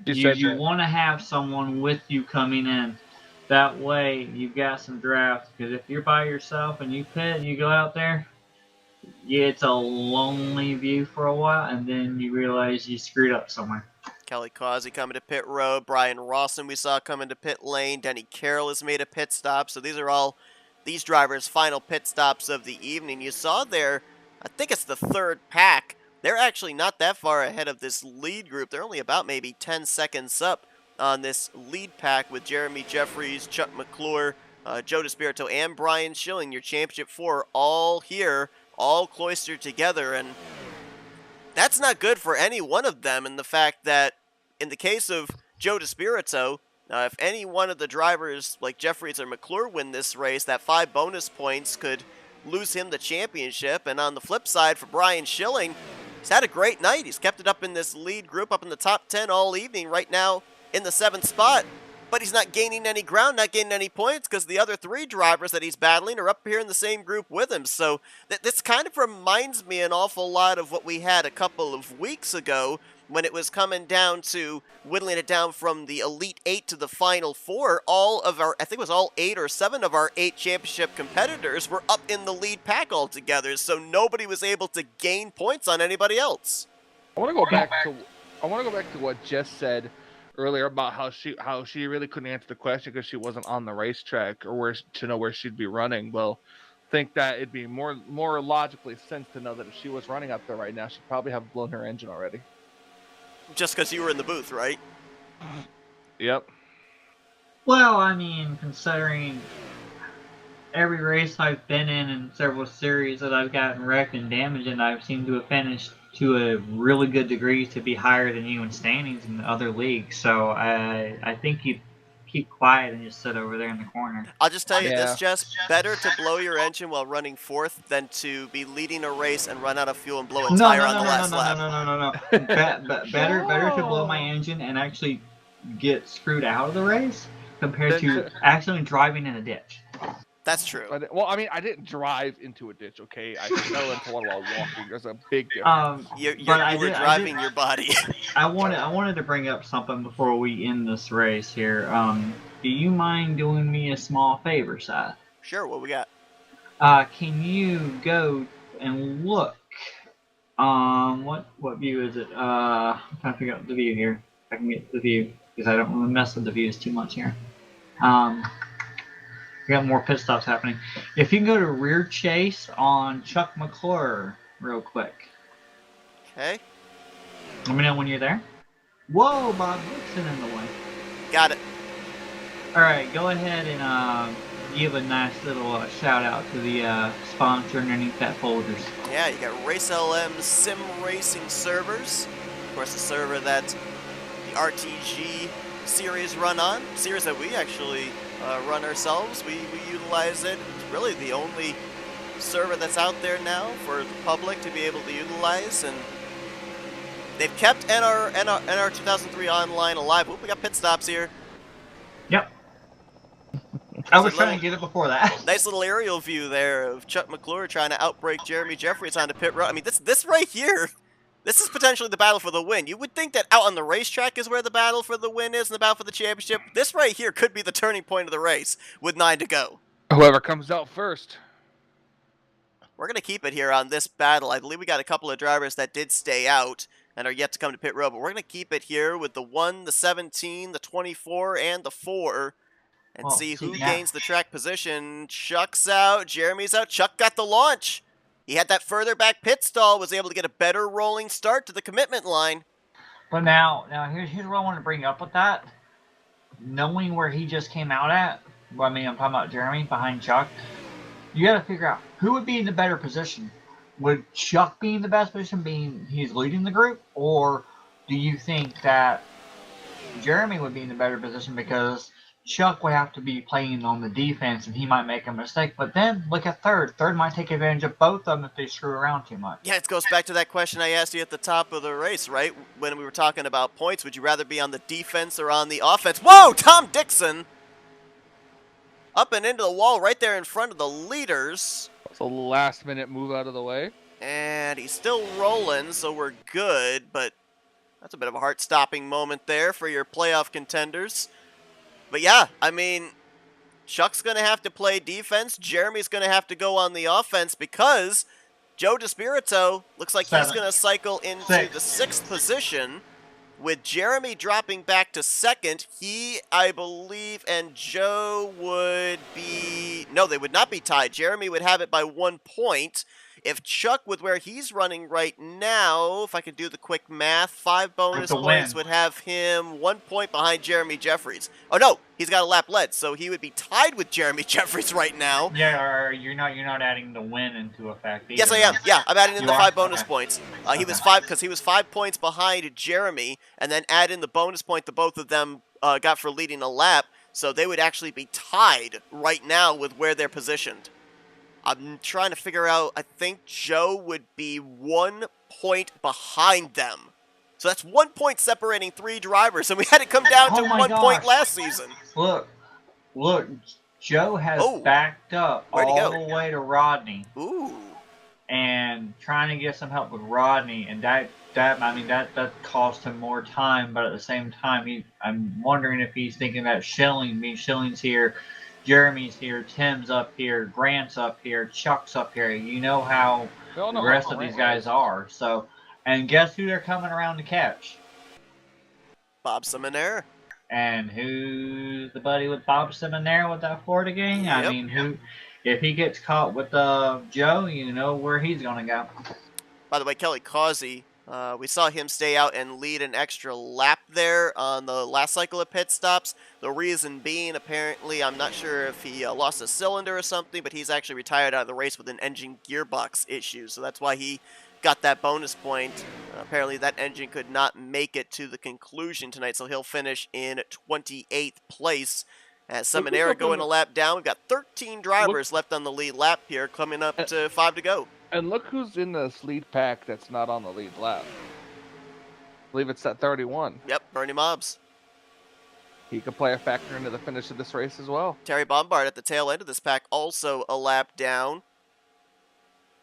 You want to have someone with you coming in. That way, you've got some drafts. Because if you're by yourself and you pit and you go out there, it's a lonely view for a while, and then you realize you screwed up somewhere. Kelly Causey coming to pit road. Brian Rawson we saw coming to pit lane. Denny Carroll has made a pit stop. So these are all these drivers' final pit stops of the evening. You saw there, I think it's the third pack. They're actually not that far ahead of this lead group. They're only about maybe 10 seconds up on this lead pack with Jeremy Jeffries, Chuck McClure, Joe DeSpirito, and Brian Schilling, your championship four, all here, all cloistered together. And that's not good for any one of them, in the fact that in the case of Joe DeSpirito, if any one of the drivers like Jeffries or McClure win this race, that 5 bonus points could lose him the championship. And on the flip side for Brian Schilling, he's had a great night. He's kept it up in this lead group, up in the top 10 all evening, right now in the 7th spot. But he's not gaining any ground, not gaining any points, because the other 3 drivers that he's battling are up here in the same group with him. So this kind of reminds me an awful lot of what we had a couple of weeks ago when it was coming down to whittling it down from the Elite 8 to the Final 4. All of our, I think it was all 8 or 7 of our 8 championship competitors were up in the lead pack altogether, so nobody was able to gain points on anybody else. I want to go back to what Jess said earlier about how she really couldn't answer the question because she wasn't on the racetrack or to know where she'd be running. Well, think that it'd be more logically sense to know that if she was running up there right now, she'd probably have blown her engine already. Just because you were in the booth, right? Yep. Well, I mean, considering every race I've been in and several series that I've gotten wrecked and damaged, and I've seemed to have finished to a really good degree to be higher than you in standings in the other leagues. So I think you keep quiet and just sit over there in the corner. I'll just tell you Yeah. this, Jess. Better to blow your engine while running fourth than to be leading a race and run out of fuel and blow a No, tire no, on no, the no, last no, lap. no, no, no, no, no. Better to blow my engine and actually get screwed out of the race compared to accidentally driving in a ditch. That's true. Well, I mean, I didn't drive into a ditch, okay? I fell into one while walking. There's a big difference. You were driving your body. I wanted to bring up something before we end this race here. Do you mind doing me a small favor, Seth? Sure, what we got? Can you go and look? What view is it? I'm trying to figure out the view here. If I can get the view, because I don't want to mess with the views too much here. We got more pit stops happening. If you can go to rear chase on Chuck McClure real quick. Okay. Let me know when you're there. Whoa, Bob Dixon in the way. Got it. Alright, go ahead and give a nice little shout out to the sponsor underneath that folders. Yeah, you got Race LM Sim Racing servers. Of course, the server that the RTG series run on. Series that we actually run ourselves. We utilize it. It's really the only server that's out there now for the public to be able to utilize, and they've kept NR 2003 online alive. Oop, we got pit stops here. Yep. I was trying to get it before that. Nice little aerial view there of Chuck McClure trying to outbrake Jeremy Jeffries onto pit road. I mean, this right here, this is potentially the battle for the win. You would think that out on the racetrack is where the battle for the win is and the battle for the championship. This right here could be the turning point of the race with 9 to go. Whoever comes out first. We're going to keep it here on this battle. I believe we got a couple of drivers that did stay out and are yet to come to pit road, but we're going to keep it here with the 1, the 17, the 24, and the 4. And see who gains the track position. Chuck's out. Jeremy's out. Chuck got the launch. He had that further back pit stall, was able to get a better rolling start to the commitment line. But now here's what I want to bring up with that. Knowing where he just came out at, well, I mean, I'm talking about Jeremy behind Chuck. You got to figure out who would be in the better position. Would Chuck be in the best position, being he's leading the group, or do you think that Jeremy would be in the better position because Chuck would have to be playing on the defense and he might make a mistake? But then look at third. Third might take advantage of both of them if they screw around too much. Yeah, it goes back to that question I asked you at the top of the race, right? When we were talking about points, would you rather be on the defense or on the offense? Whoa, Tom Dixon! Up and into the wall right there in front of the leaders. It's a last-minute move out of the way. And he's still rolling, so we're good, but that's a bit of a heart-stopping moment there for your playoff contenders. But yeah, I mean, Chuck's going to have to play defense. Jeremy's going to have to go on the offense because Joe DeSpirito looks like he's going to cycle into the 6th position with Jeremy dropping back to 2nd. He, I believe, and Joe would be... No, they would not be tied. Jeremy would have it by 1 point. If Chuck, with where he's running right now, if I could do the quick math, 5 bonus points would have him 1 point behind Jeremy Jeffries. Oh no, he's got a lap led, so he would be tied with Jeremy Jeffries right now. Yeah, or you're not adding the win into effect either. Yes, I am. Yeah, I'm adding in the 5 bonus points. He was 5 points behind Jeremy, and then add in the bonus point that both of them got for leading a lap. So they would actually be tied right now with where they're positioned. I'm trying to figure out, I think Joe would be 1 point behind them. So that's 1 point separating 3 drivers, and we had it come down to 1 point last season. Look, Joe has backed up all the way to Rodney. Ooh. And trying to get some help with Rodney, and that cost him more time, but at the same time, I'm wondering if he's thinking that Schilling's here, Jeremy's here, Tim's up here, Grant's up here, Chuck's up here. You know how the rest of these guys are. So, and guess who they're coming around to catch? Bob Seminaire. And who's the buddy with Bob Seminaire with that Florida gang? Yep. I mean, who? if he gets caught with Joe, you know where he's gonna go. By the way, Kelly Causey, we saw him stay out and lead an extra lap there on the last cycle of pit stops. The reason being, apparently, I'm not sure if he lost a cylinder or something, but he's actually retired out of the race with an engine gearbox issue. So that's why he got that bonus point. Apparently, that engine could not make it to the conclusion tonight, so he'll finish in 28th place. As Seminara going a lap down, we've got 13 drivers left on the lead lap here, coming up to 5 to go. And look who's in this lead pack that's not on the lead lap. I believe it's at 31. Yep, Bernie Mobbs. He could play a factor into the finish of this race as well. Terry Bombard at the tail end of this pack, also a lap down.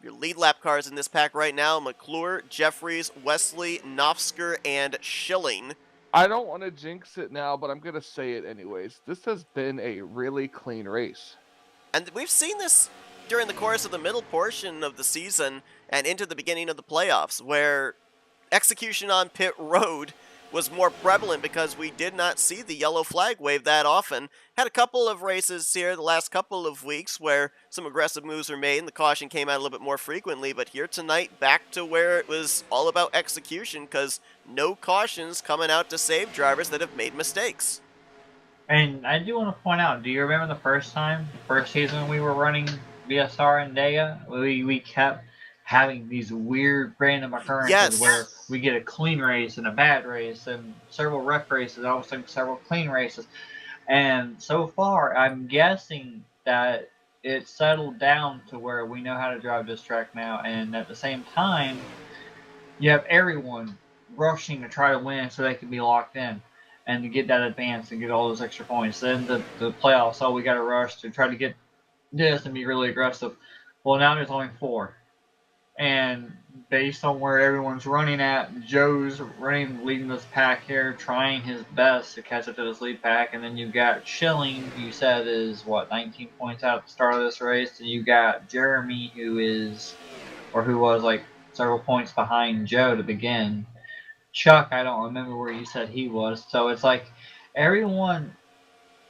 Your lead lap cars in this pack right now, McClure, Jeffries, Wesley, Nofsker, and Schilling. I don't want to jinx it now, but I'm going to say it anyways. This has been a really clean race. And we've seen this during the course of the middle portion of the season and into the beginning of the playoffs, where execution on pit road was more prevalent because we did not see the yellow flag wave that often. Had a couple of races here the last couple of weeks where some aggressive moves were made and the caution came out a little bit more frequently, but here tonight back to where it was all about execution because no cautions coming out to save drivers that have made mistakes. And I do want to point out, do you remember the first season when we were running VSR and Dega? We kept having these weird random occurrences where we get a clean race and a bad race and several wreck races, all of a sudden several clean races. And so far, I'm guessing that it's settled down to where we know how to drive this track now. And at the same time, you have everyone rushing to try to win so they can be locked in and to get that advance and get all those extra points. Then the playoffs, we got to rush to try to get this and be really aggressive. Well, now there's only 4. And based on where everyone's running at, Joe's leading this pack here, trying his best to catch up to this lead pack. And then you've got Schilling, who you said is, 19 points out at the start of this race. And you got Jeremy, who was like several points behind Joe to begin. Chuck, I don't remember where you said he was. So it's like everyone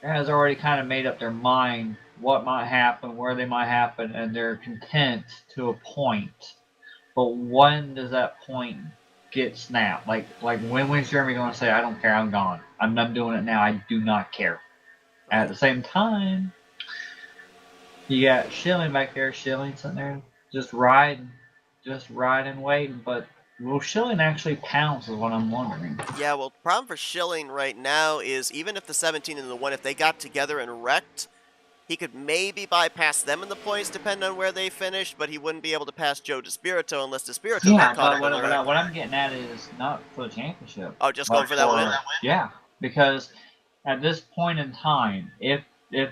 has already kind of made up their mind what might happen, where they might happen, and they're content to a point. But when does that point get snapped? Like when's Jeremy going to say, I don't care, I'm gone. I'm doing it now, I do not care. At the same time, you got Schilling back there, Schilling sitting there just riding, waiting, but will Schilling actually pounce is what I'm wondering. Yeah, well, the problem for Schilling right now is even if the 17 and the 1, if they got together and wrecked, he could maybe bypass them in the points depending on where they finished, but he wouldn't be able to pass Joe DeSpirito unless DeSpirito got caught but up. what I'm getting at is not for the championship. Oh, just going for that win? Yeah, because at this point in time, if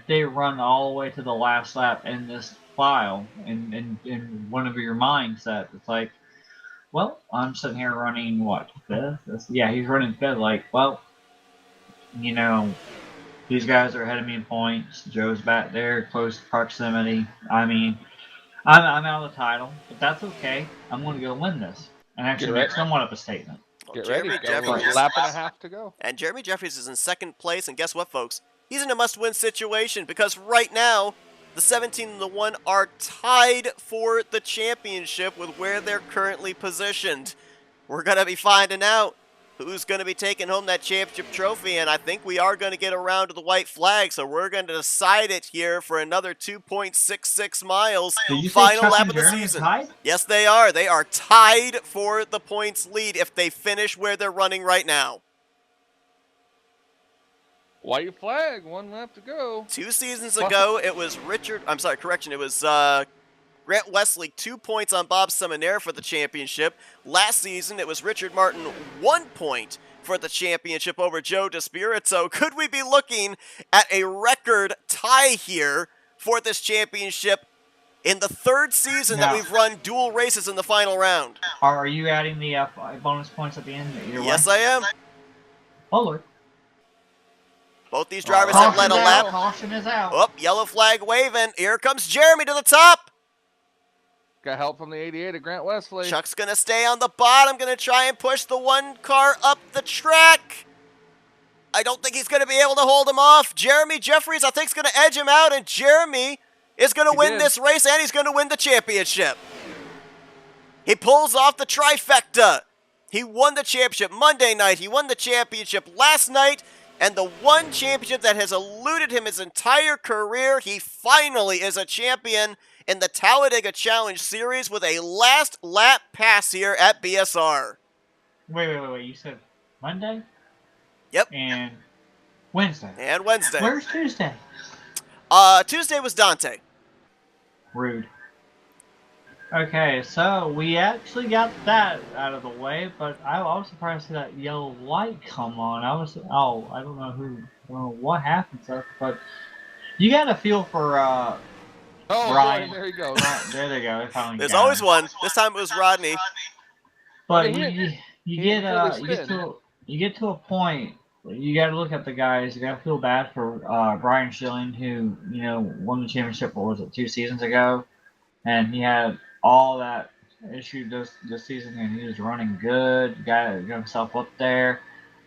they run all the way to the last lap in this file, in one of your mindsets, it's like, well, I'm sitting here running, 5th? Yeah, he's running 5th. Like, well, these guys are ahead of me in points. Joe's back there, close proximity. I mean, I'm out of the title, but that's okay. I'm going to go win this and actually make somewhat of a statement. Get ready. Lap and a half to go. And Jeremy Jeffries is in 2nd place, and guess what, folks? He's in a must-win situation because right now, the 17 and the 1 are tied for the championship with where they're currently positioned. We're going to be finding out who's going to be taking home that championship trophy, and I think we are going to get around to the white flag, so we're going to decide it here for another 2.66 miles. Final lap of the season. Tied? Yes, they are. They are tied for the points lead if they finish where they're running right now. White flag, 1 lap to go. 2 seasons ago, it was it was Grant Wesley, 2 points on Bob Seminaire for the championship. Last season, it was Richard Martin, 1 point for the championship over Joe DeSpirito. Could we be looking at a record tie here for this championship in the 3rd season that we've run dual races in the final round? Are you adding the bonus points at the end? Yes, I am. Oh, Lord. Both these drivers have led a lap. Caution is out. Oh, yellow flag waving. Here comes Jeremy to the top. Got help from the 88 of Grant Wesley. Chuck's going to stay on the bottom, going to try and push the 1 car up the track. I don't think he's going to be able to hold him off. Jeremy Jeffries, I think, is going to edge him out, and Jeremy is going to He win did. this race, and he's going to win the championship. He pulls off the trifecta. He won the championship Monday night. He won the championship last night. And the one championship that has eluded him his entire career, he finally is a champion in the Talladega Challenge Series with a last lap pass here at BSR. Wait. You said Monday? Yep. And Wednesday. And Wednesday. Where's Tuesday? Tuesday was Dante. Rude. Okay, so we actually got that out of the way, but I was surprised to see that yellow light come on. I don't know what happened, Seth, but you got a feel for Brian. Boy, there you go. There they go. There's always one. This time it was Rodney. But you get to a point. You got to look at the guys. You got to feel bad for Brian Schilling, who won the championship. What was it, 2 seasons ago? And he had all that issue this season, and he was running good. Got himself up there,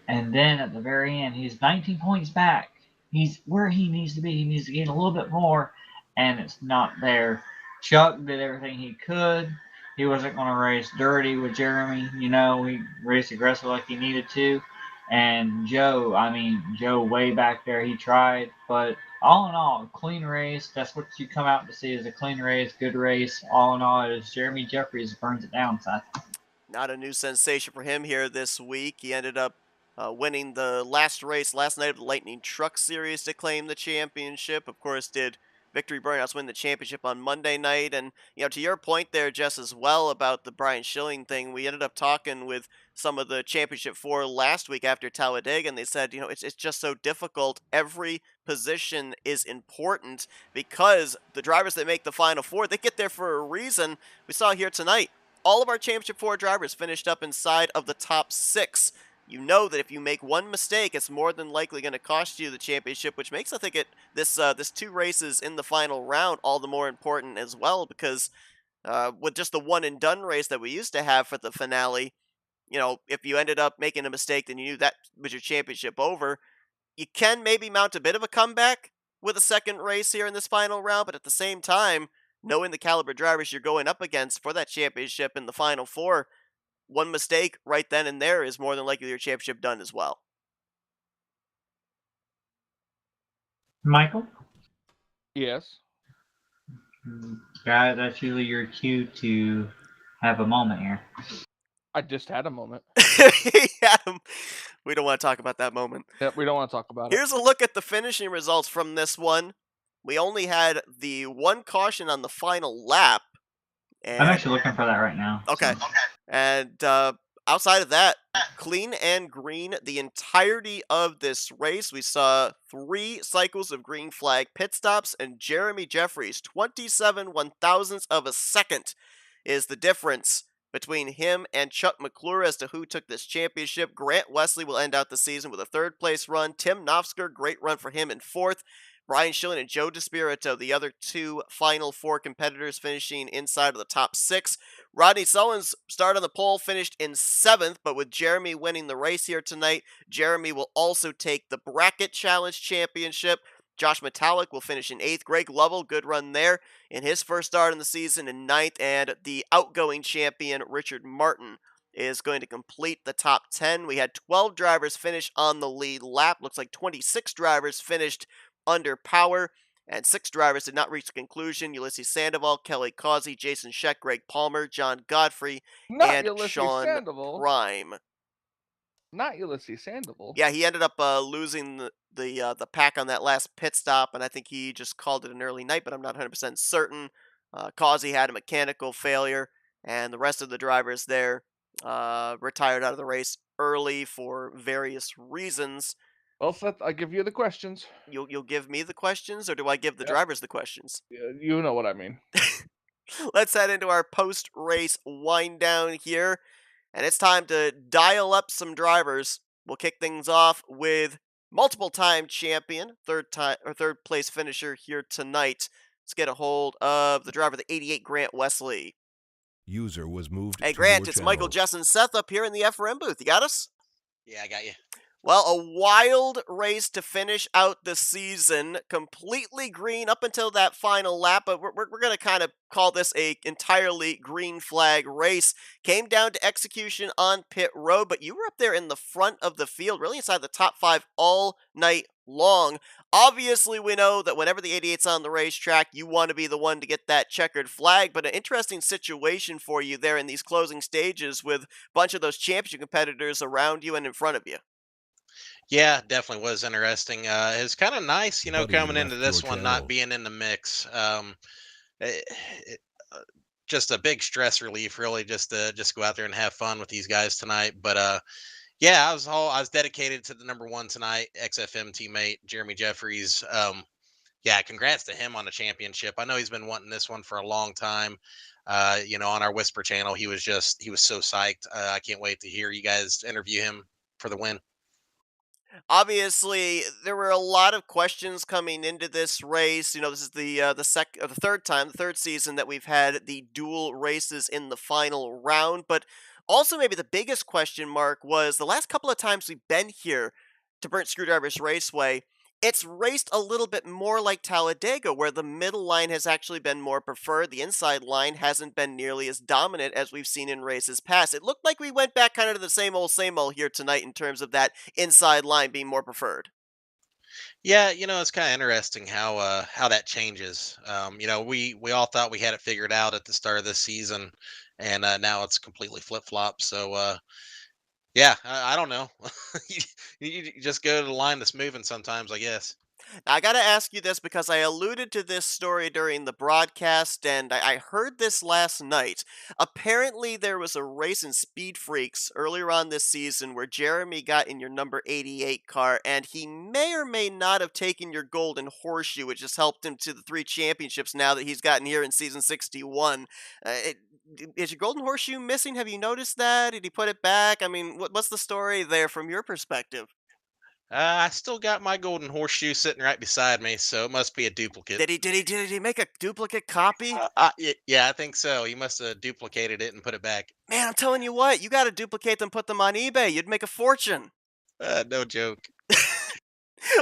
and then at the very end, he's 19 points back. He's where he needs to be. He needs to gain a little bit more, and it's not there. Chuck did everything he could. He wasn't going to race dirty with Jeremy. He raced aggressive like he needed to. And Joe way back there, he tried. But all in all, clean race. That's what you come out to see, is a clean race, good race. All in all, it is Jeremy Jeffries burns it down, Seth. Not a new sensation for him here this week. He ended up winning the last race last night of the Lightning Truck Series to claim the championship. Of course, did Victory Burnouts win the championship on Monday night. And, to your point there, Jess, as well, about the Brian Schilling thing, we ended up talking with some of the Championship 4 last week after Talladega, and they said, it's just so difficult. Every position is important because the drivers that make the Final Four, they get there for a reason. We saw here tonight, all of our Championship 4 drivers finished up inside of the top 6. You know that if you make one mistake, it's more than likely going to cost you the championship, which makes, I think, this 2 races in the final round all the more important as well, because with just the one and done race that we used to have for the finale, if you ended up making a mistake, then you knew that was your championship over. You can maybe mount a bit of a comeback with a second race here in this final round, but at the same time, knowing the caliber drivers you're going up against for that championship in the Final Four, one mistake right then and there is more than likely your championship done as well. Michael? Yes. Guy, that's usually your cue to have a moment here. I just had a moment. We don't want to talk about that moment. Yep, we don't want to talk about it. Here's a look at the finishing results from this one. We only had the one caution on the final lap. And I'm actually looking for that right now. Okay. So. And outside of that, clean and green the entirety of this race. We saw 3 cycles of green flag pit stops, and Jeremy Jeffries, 27 1,000ths of a second is the difference between him and Chuck McClure as to who took this championship. Grant Wesley will end out the season with a 3rd place run. Tim Nofsker, great run for him in 4th. Brian Schilling and Joe DeSpirito, the other 2 Final Four competitors, finishing inside of the top 6. Rodney Sullivan's start on the pole finished in 7th, but with Jeremy winning the race here tonight, Jeremy will also take the Bracket Challenge Championship. Josh Metallic will finish in 8th. Greg Lovell, good run there in his first start in the season, in 9th. And the outgoing champion, Richard Martin, is going to complete the top 10. We had 12 drivers finish on the lead lap. Looks like 26 drivers finished under power, and 6 drivers did not reach the conclusion. Ulysses Sandoval, Kelly Causey, Jason Scheck, Greg Palmer, John Godfrey, and Sean Rime. Not Ulysses Sandoval. Yeah, he ended up losing the pack on that last pit stop, and I think he just called it an early night, but I'm not 100% certain. Causey had a mechanical failure, and the rest of the drivers there retired out of the race early for various reasons. Well, Seth, I give you the questions. You'll give me the questions, or do I give the drivers the questions? You know what I mean. Let's head into our post-race wind down here, and it's time to dial up some drivers. We'll kick things off with multiple-time champion, third place finisher here tonight. Let's get a hold of the driver, the 88 Grant Wesley. User was moved. Hey Grant, it's Michael, Jess, and Seth up here in the FRM booth. You got us? Yeah, I got you. Well, a wild race to finish out the season, completely green up until that final lap, but we're going to kind of call this a entirely green flag race. Came down to execution on pit road, but you were up there in the front of the field, really inside the top five all night long. Obviously, we know that whenever the 88's on the racetrack, you want to be the one to get that checkered flag, but an interesting situation for you there in these closing stages with a bunch of those championship competitors around you and in front of you. Yeah, definitely was interesting. It's kind of nice, Buddy, you coming into left your this one not channel. being in the mix. It, it, just a big stress relief, really, just go out there and have fun with these guys tonight. But yeah, I was dedicated to the number one tonight, XFM teammate Jeremy Jeffries. Yeah, congrats to him on the championship. I know he's been wanting this one for a long time. On our Whisper channel, he was so psyched. I can't wait to hear you guys interview him for the win. Obviously, there were a lot of questions coming into this race. This is the third time, the third season that we've had the dual races in the final round. But also, maybe the biggest question mark was the last couple of times we've been here to Burnt Screwdrivers Raceway. It's raced a little bit more like Talladega, where the middle line has actually been more preferred. The inside line hasn't been nearly as dominant as we've seen in races past. It looked like we went back kind of to the same old here tonight in terms of that inside line being more preferred. Yeah, it's kind of interesting how that changes. We all thought we had it figured out at the start of this season, and now it's completely flip flop. So yeah, I don't know. you, you just go to the line that's moving sometimes, I guess. Now, I got to ask you this because I alluded to this story during the broadcast, and I heard this last night. Apparently, there was a race in Speed Freaks earlier on this season where Jeremy got in your number 88 car, and he may or may not have taken your golden horseshoe, which has helped him to the 3 championships now that he's gotten here in season 61. Is your golden horseshoe missing? Have you noticed that? Did he put it back? I mean, what's the story there from your perspective? I still got my golden horseshoe sitting right beside me, so it must be a duplicate. Did he make a duplicate copy? Yeah, I think so. He must have duplicated it and put it back. Man, I'm telling you what, you gotta duplicate them, put them on eBay. You'd make a fortune. No joke.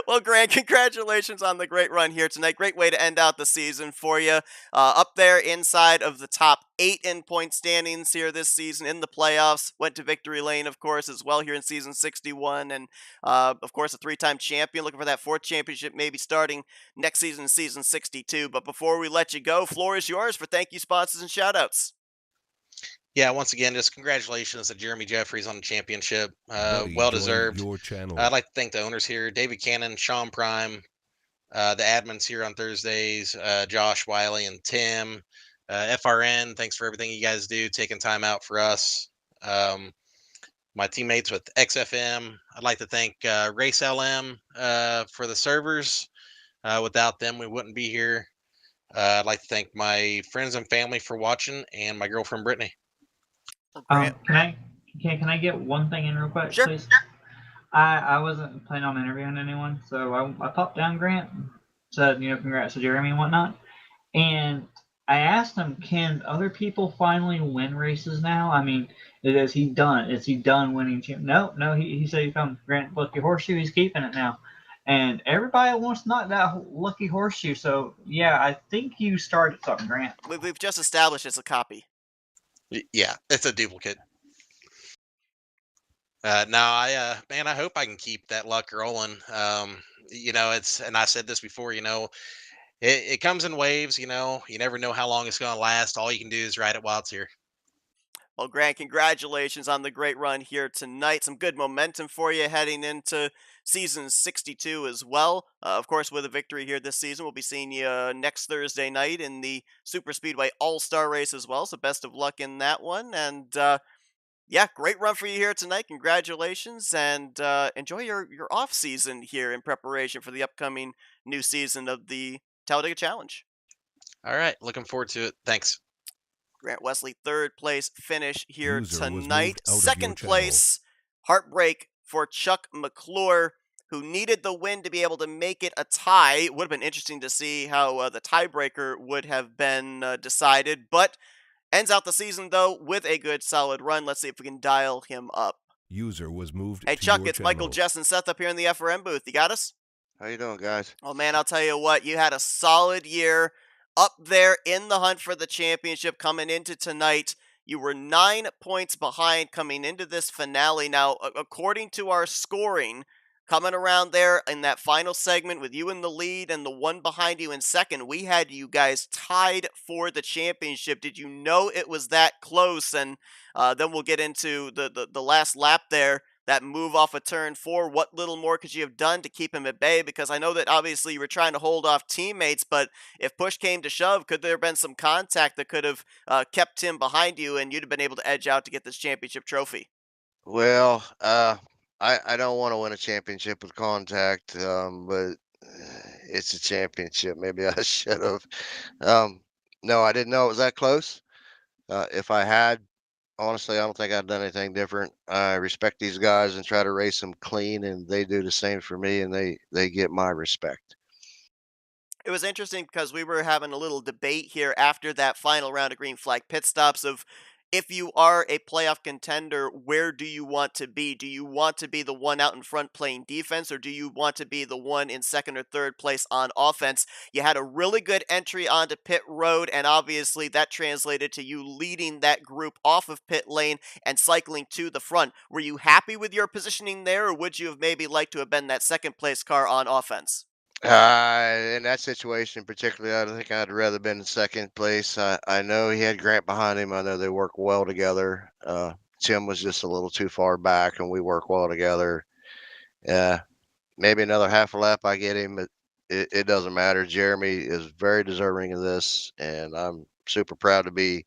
Well, Grant, congratulations on the great run here tonight. Great way to end out the season for you. Up there inside of the top 8 in point standings here this season in the playoffs. Went to victory lane, of course, as well here in season 61. And, of course, a 3-time champion. Looking for that 4th championship maybe starting next season, season 62. But before we let you go, floor is yours for thank you, sponsors, and shoutouts. Yeah, once again, just congratulations to Jeremy Jeffries on the championship. Buddy, Well join deserved. your channel. I'd like to thank the owners here, David Cannon, Sean Prime, the admins here on Thursdays, Josh Wiley and Tim, FRN. Thanks for everything you guys do, taking time out for us. My teammates with XFM. I'd like to thank Race LM for the servers. Without them, we wouldn't be here. I'd like to thank my friends and family for watching, and my girlfriend Brittany. Grant. Can I get one thing in real quick, Sure. please? I wasn't planning on interviewing anyone, so I popped down Grant, said congrats to Jeremy and whatnot, and I asked him, can other people finally win races now? I mean, is he done? Is he done winning? No. He said he found Grant lucky horseshoe. He's keeping it now, and everybody wants to knock that lucky horseshoe. So yeah, I think you started something, Grant. We've just established it's a copy. Yeah, it's a duplicate. Now man, I hope I can keep that luck rolling. And I said this before, it comes in waves, you never know how long it's going to last. All you can do is ride it while it's here. Well, Grant, congratulations on the great run here tonight. Some good momentum for you heading into season 62 as well. Of course, with a victory here this season, we'll be seeing you next Thursday night in the Super Speedway All-Star race as well. So best of luck in that one. And yeah, great run for you here tonight. Congratulations, and enjoy your off season here in preparation for the upcoming new season of the Talladega Challenge. All right, looking forward to it. Thanks. Grant Wesley, 3rd place finish here User was tonight. moved out of your 2nd channel. place, heartbreak for Chuck McClure, who needed the win to be able to make it a tie. It would have been interesting to see how the tiebreaker would have been decided, but ends out the season, though, with a good solid run. Let's see if we can dial him up. User was moved Hey, to Chuck, your it's Michael, channel. Jess, and Seth up here in the FRM booth. You got us? How you doing, guys? Oh, man, I'll tell you what. You had a solid year up there in the hunt for the championship coming into tonight. You were 9 points behind coming into this finale. Now, according to our scoring, coming around there in that final segment with you in the lead and the one behind you in second, we had you guys tied for the championship. Did you know it was that close? And then we'll get into the last lap there, that move off of turn 4. What little more could you have done to keep him at bay? Because I know that obviously you were trying to hold off teammates, but if push came to shove, could there have been some contact that could have kept him behind you and you'd have been able to edge out to get this championship trophy? Well, I don't want to win a championship with contact, but it's a championship. Maybe I should have. No, I didn't know it was that close. If I had, honestly, I don't think I'd done anything different. I respect these guys and try to race them clean, and they do the same for me, and they get my respect. It was interesting because we were having a little debate here after that final round of green flag pit stops of, if you are a playoff contender, where do you want to be? Do you want to be the one out in front playing defense, or do you want to be the one in second or third place on offense? You had a really good entry onto pit road, and obviously that translated to you leading that group off of pit lane and cycling to the front. Were you happy with your positioning there, or would you have maybe liked to have been that second place car on offense? In that situation, particularly, I think I'd rather been in second place. I know he had Grant behind him. I know they work well together. Tim was just a little too far back, and we work well together. Maybe another half a lap I get him, but it doesn't matter. Jeremy is very deserving of this, and I'm super proud to be.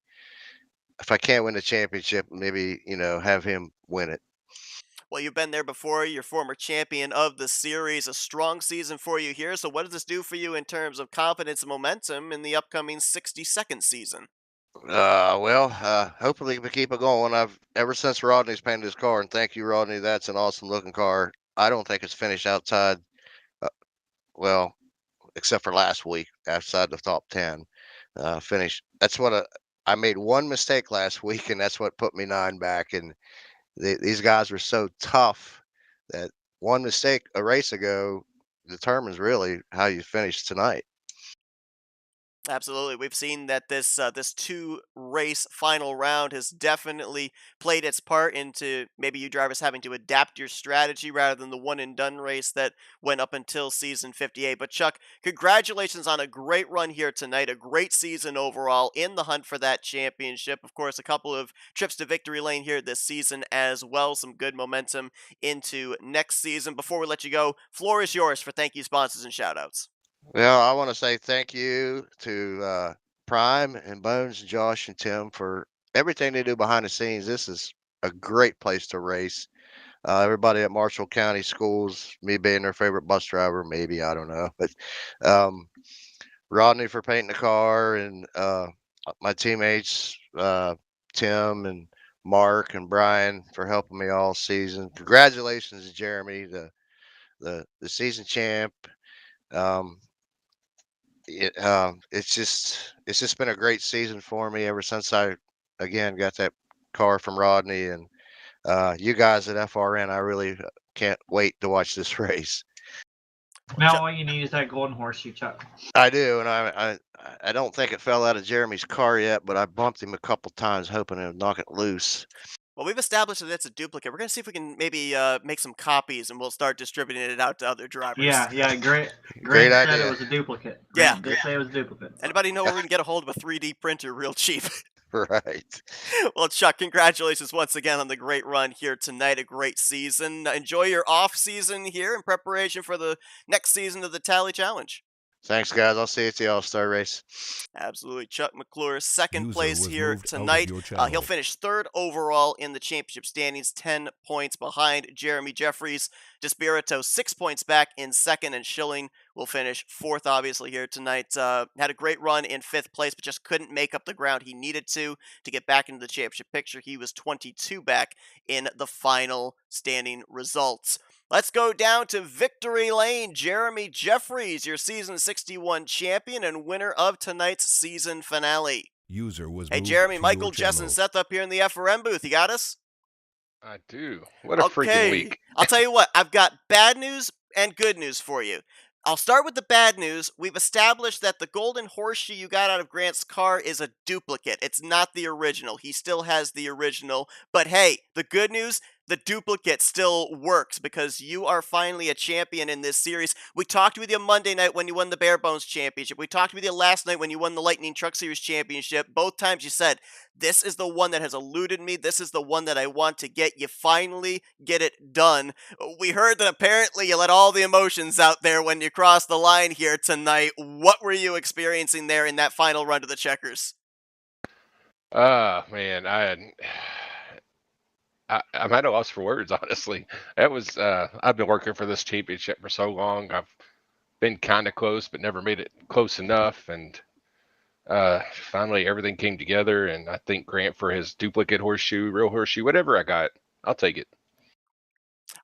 If I can't win the championship, maybe have him win it. Well, you've been there before. You're former champion of the series. A strong season for you here. So what does this do for you in terms of confidence and momentum in the upcoming 62nd season? Hopefully we keep it going. I've ever since Rodney's painted his car, and thank you, Rodney. That's an awesome looking car. I don't think it's finished outside. Uh, well, except for last week, outside the top 10. Finished. That's what I made one mistake last week, and that's what put me 9 back. And these guys were so tough that one mistake a race ago determines really how you finish tonight. Absolutely. We've seen that this 2-race final round has definitely played its part into maybe you drivers having to adapt your strategy rather than the one and done race that went up until season 58. But Chuck, congratulations on a great run here tonight, a great season overall in the hunt for that championship. Of course, a couple of trips to victory lane here this season as well, some good momentum into next season. Before we let you go, floor is yours for thank you sponsors and shout outs. Well, I want to say thank you to Prime and Bones, and Josh and Tim for everything they do behind the scenes. This is a great place to race. Everybody at Marshall County Schools, me being their favorite bus driver, maybe, I don't know. But Rodney for painting the car, and my teammates, Tim and Mark and Brian, for helping me all season. Congratulations to Jeremy, the season champ. It's just been a great season for me ever since I again got that car from Rodney, and you guys at FRN. I really can't wait to watch this race. Now all you need is that golden horseshoe, Chuck. I do, and I don't think it fell out of Jeremy's car yet, but I bumped him a couple times hoping to knock it loose. Well, we've established that it's a duplicate. We're going to see if we can maybe make some copies, and we'll start distributing it out to other drivers. Yeah, Grant Great said idea. it was a duplicate. Yeah. Grant did say it was a duplicate. Anybody know where we can get a hold of a 3D printer real cheap? Right. Well, Chuck, congratulations once again on the great run here tonight. A great season. Enjoy your off season here in preparation for the next season of the Tally Challenge. Thanks, guys. I'll see you at the All-Star race. Absolutely. Chuck McClure, second User place was here moved out of tonight. your channel. He'll finish third overall in the championship standings, 10 points behind Jeremy Jeffries. Despirito, 6 points back in second, and Schilling will finish fourth, obviously, here tonight. Had a great run in fifth place, but just couldn't make up the ground he needed to get back into the championship picture. He was 22 back in the final standing results. Let's go down to victory lane. Jeremy Jeffries, your season 61 champion and winner of tonight's season finale. User was Hey, moved Jeremy, to Michael, your Jess, and channel. Seth up here in the FRM booth. You got us? I do. What a freaking Okay, week. I'll tell you what, I've got bad news and good news for you. I'll start with the bad news. We've established that the golden horseshoe you got out of Grant's car is a duplicate. It's not the original. He still has the original. But hey, the good news, the duplicate still works because you are finally a champion in this series. We talked with you Monday night when you won the Bare Bones Championship. We talked with you last night when you won the Lightning Truck Series Championship. Both times you said, this is the one that has eluded me. This is the one that I want to get. You finally get it done. We heard that apparently you let all the emotions out there when you crossed the line here tonight. What were you experiencing there in that final run to the checkers? Man, I'm at a loss for words, honestly. That was I've been working for this championship for so long. I've been kind of close, but never made it close enough. And finally, everything came together. And I thank Grant for his duplicate horseshoe, real horseshoe, whatever I got, I'll take it.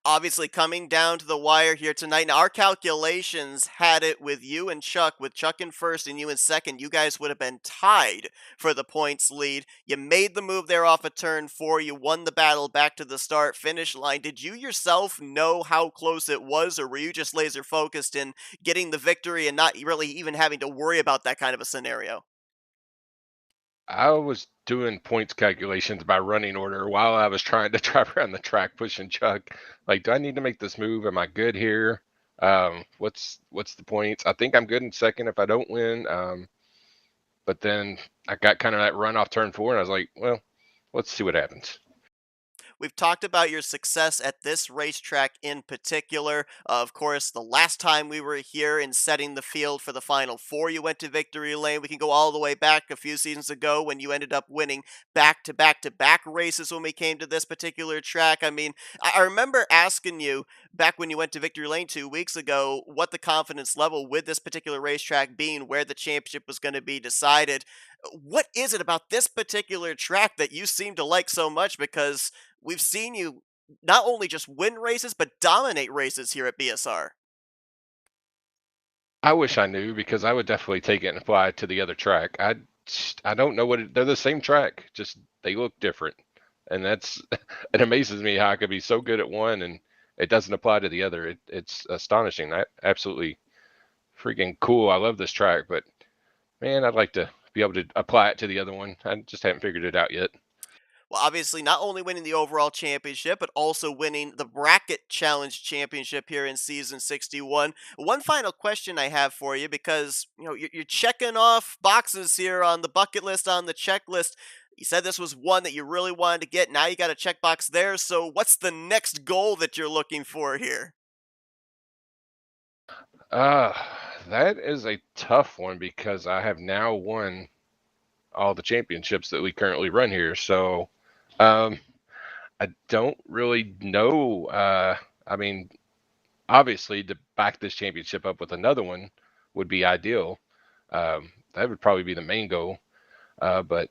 Obviously coming down to the wire here tonight. Now, our calculations had it with you and Chuck, with Chuck in first and you in second. You guys would have been tied for the points lead. You made the move there off of turn 4. You won the battle back to the start finish line. Did you yourself know how close it was, or were you just laser focused in getting the victory and not really even having to worry about that kind of a scenario? I was doing points calculations by running order while I was trying to drive around the track pushing Chuck. Like, do I need to make this move? Am I good here? What's the points? I think I'm good in second if I don't win. But then I got kind of that run off turn 4, and I was like, well, let's see what happens. We've talked about your success at this racetrack in particular. Of course, the last time we were here in setting the field for the Final Four, you went to victory lane. We can go all the way back a few seasons ago when you ended up winning back-to-back-to-back races when we came to this particular track. I mean, I remember asking you back when you went to victory lane 2 weeks ago what the confidence level with this particular racetrack being where the championship was going to be decided. What is it about this particular track that you seem to like so much? Because we've seen you not only just win races, but dominate races here at BSR. I wish I knew, because I would definitely take it and apply it to the other track. I don't know they're the same track, just they look different. And it amazes me how I could be so good at one and it doesn't apply to the other. It's astonishing. Absolutely freaking cool. I love this track, but man, I'd like to be able to apply it to the other one. I just haven't figured it out yet. Well, obviously, not only winning the overall championship, but also winning the Bracket Challenge Championship here in Season 61. One final question I have for you, because you're checking off boxes here on the bucket list, on the checklist. You said this was one that you really wanted to get. Now you got a checkbox there. So what's the next goal that you're looking for here? Uh, that is a tough one, because I have now won all the championships that we currently run here. So, I don't really know. I mean, obviously, to back this championship up with another one would be ideal. That would probably be the main goal. But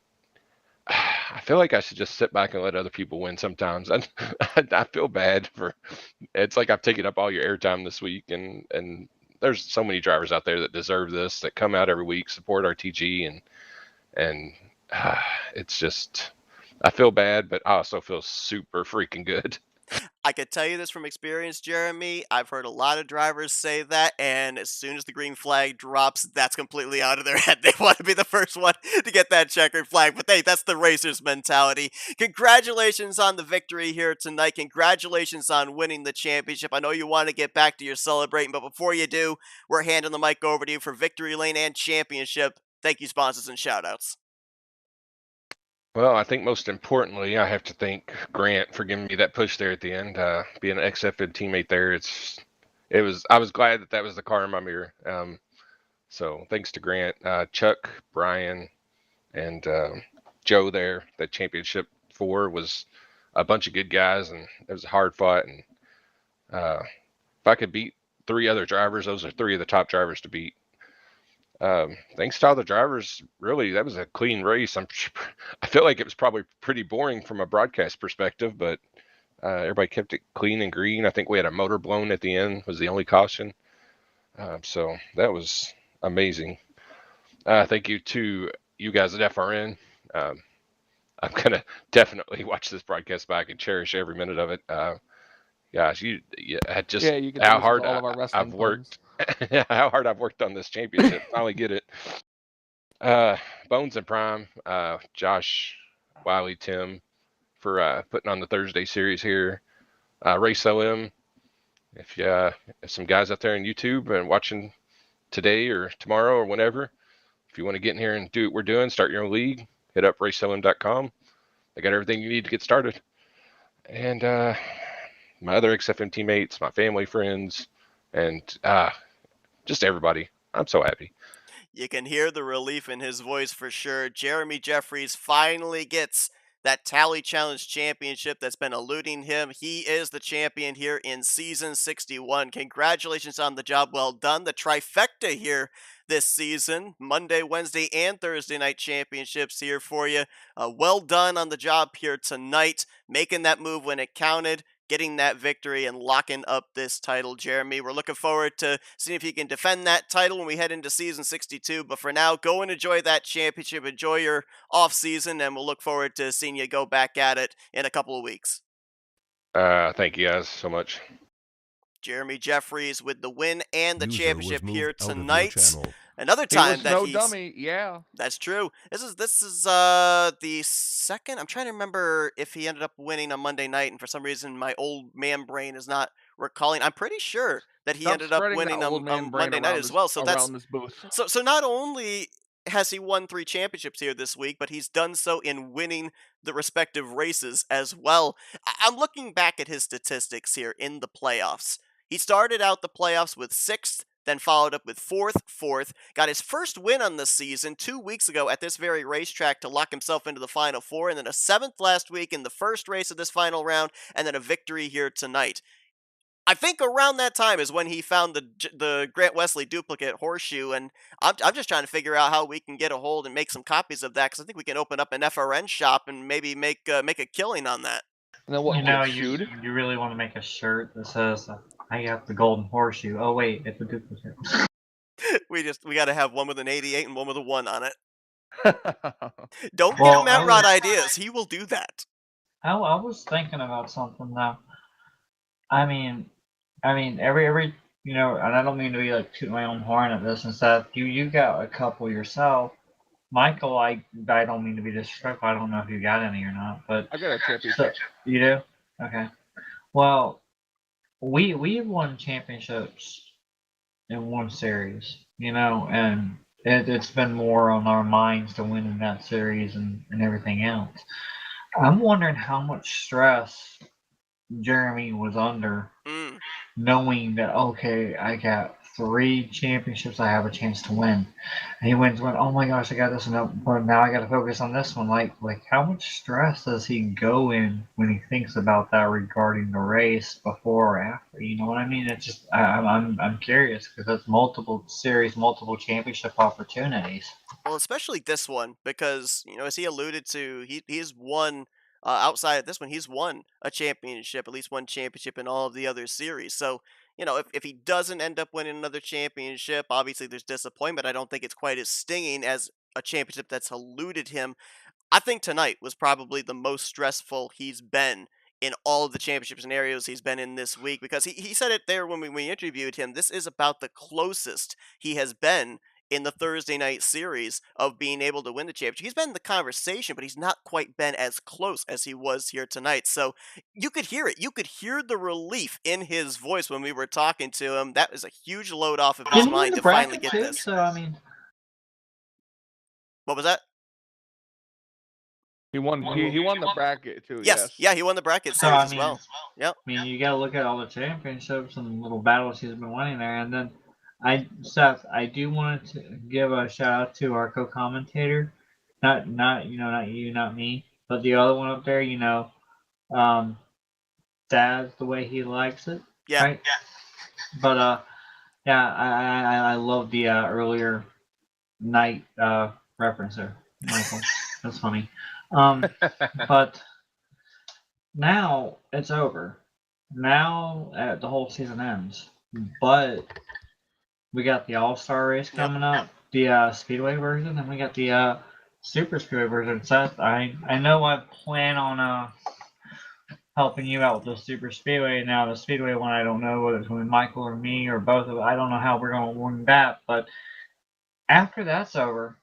I feel like I should just sit back and let other people win sometimes. I feel bad for. It's like I've taken up all your airtime this week, and there's so many drivers out there that deserve this, that come out every week, support our TG, and it's just. I feel bad, but I also feel super freaking good. I could tell you this from experience, Jeremy. I've heard a lot of drivers say that, and as soon as the green flag drops, that's completely out of their head. They want to be the first one to get that checkered flag. But hey, that's the racer's mentality. Congratulations on the victory here tonight. Congratulations on winning the championship. I know you want to get back to your celebrating, but before you do, we're handing the mic over to you for victory lane and championship. Thank you, sponsors and shoutouts. Well, I think most importantly, I have to thank Grant for giving me that push there at the end. Being an XFID teammate there, I was glad that was the car in my mirror. So thanks to Grant, Chuck, Brian, and Joe there. That championship 4 was a bunch of good guys, and it was hard fought. And if I could beat 3 other drivers, those are 3 of the top drivers to beat. Thanks to all the drivers, really, that was a clean race. I feel like it was probably pretty boring from a broadcast perspective, but everybody kept it clean and green. I think we had a motor blown at the end, was the only caution. So that was amazing. Thank you to you guys at FRN. I'm gonna definitely watch this broadcast back and cherish every minute of it. Gosh, you just you get to how listen hard to all of our wrestling I've worked, how hard I've worked on this championship. Finally get it. Bones and Prime, Josh, Wiley, Tim for putting on the Thursday series here. Race OM, if some guys out there on YouTube and watching today or tomorrow or whenever, if you want to get in here and do what we're doing, start your own league, hit up raceom.com. They got everything you need to get started. And my other XFM teammates, my family, friends, and just everybody. I'm so happy. You can hear the relief in his voice for sure. Jeremy Jeffries finally gets that Tally Challenge championship that's been eluding him. He is the champion here in season 61. Congratulations on the job well done. The trifecta here this season. Monday, Wednesday, and Thursday night championships here for you. Well done on the job here tonight. Making that move when it counted. Getting that victory and locking up this title, Jeremy. We're looking forward to seeing if you can defend that title when we head into season 62. But for now, go and enjoy that championship. Enjoy your off season, and we'll look forward to seeing you go back at it in a couple of weeks. Thank you guys so much. Jeremy Jeffries with the win and the User championship was here moved out of your tonight. channel. Another He time was that no he's dummy. Yeah. That's true. This is the second. I'm trying to remember if he ended up winning on Monday night, and for some reason my old man brain is not recalling. I'm pretty sure that he Stop ended up spreading winning that old man on brain Monday night around as this, well. So that's around this booth. so not only has he won 3 championships here this week, but he's done so in winning the respective races as well. I'm looking back at his statistics here in the playoffs. He started out the playoffs with 6th, then followed up with 4th, got his first win on the season 2 weeks ago at this very racetrack to lock himself into the Final Four, and then a 7th last week in the first race of this final round, and then a victory here tonight. I think around that time is when he found the Grant Wesley duplicate horseshoe, and I'm just trying to figure out how we can get a hold and make some copies of that, because I think we can open up an FRN shop and maybe make a killing on that. And then what? You know, Get sued? you really want to make a shirt that says, "I got the golden horseshoe." Oh wait, it's a duplicate. We got to have one with an 88 and one with a 1 on it. Don't Well, give Matt Rod ideas. He will do that. I was thinking about something now. I mean, every and I don't mean to be like tooting my own horn at this and stuff. You got a couple yourself. Michael, I don't mean to be disrespectful. I don't know if you got any or not, but I got a championship. you do? Okay. Well, we've won championships in one series, and it's been more on our minds to win in that series and everything else. I'm wondering how much stress Jeremy was under, knowing that, okay, I got 3 championships I have a chance to win. And he went, oh my gosh, I got this one, but now I got to focus on this one. Like how much stress does he go in when he thinks about that regarding the race before or after? You know what I mean? It's just, I'm curious, because that's multiple series, multiple championship opportunities. Well, especially this one, because, as he alluded to, he's won, outside of this one, he's won a championship, at least one championship in all of the other series. So, if he doesn't end up winning another championship, obviously there's disappointment. I don't think it's quite as stinging as a championship that's eluded him. I think tonight was probably the most stressful he's been in all of the championship scenarios he's been in this week, because he said it there when we interviewed him. This is about the closest he has been in the Thursday night series of being able to win the championship. He's been in the conversation, but he's not quite been as close as he was here tonight. So you could hear it. You could hear the relief in his voice when we were talking to him. That was a huge load off of his mind to finally get this. So, I mean, what was that? He won the bracket too. Yes. Yeah, he won the bracket So, series as well. Yep. I mean, you got to look at all the championships and little battles he's been winning there. And then, Seth, I do want to give a shout out to our co-commentator, not you, not me, but the other one up there. Dad's the way he likes it. Yeah. Right? Yeah. But yeah, I love the earlier night reference there, Michael. That's funny. But now it's over. Now the whole season ends. But we got the All-Star race coming up, the Speedway version, and we got the Super Speedway version. Seth, I know I plan on helping you out with the Super Speedway. Now the Speedway one, I don't know whether it's going to be Michael or me or both of us. I don't know how we're going to win that. But after that's over,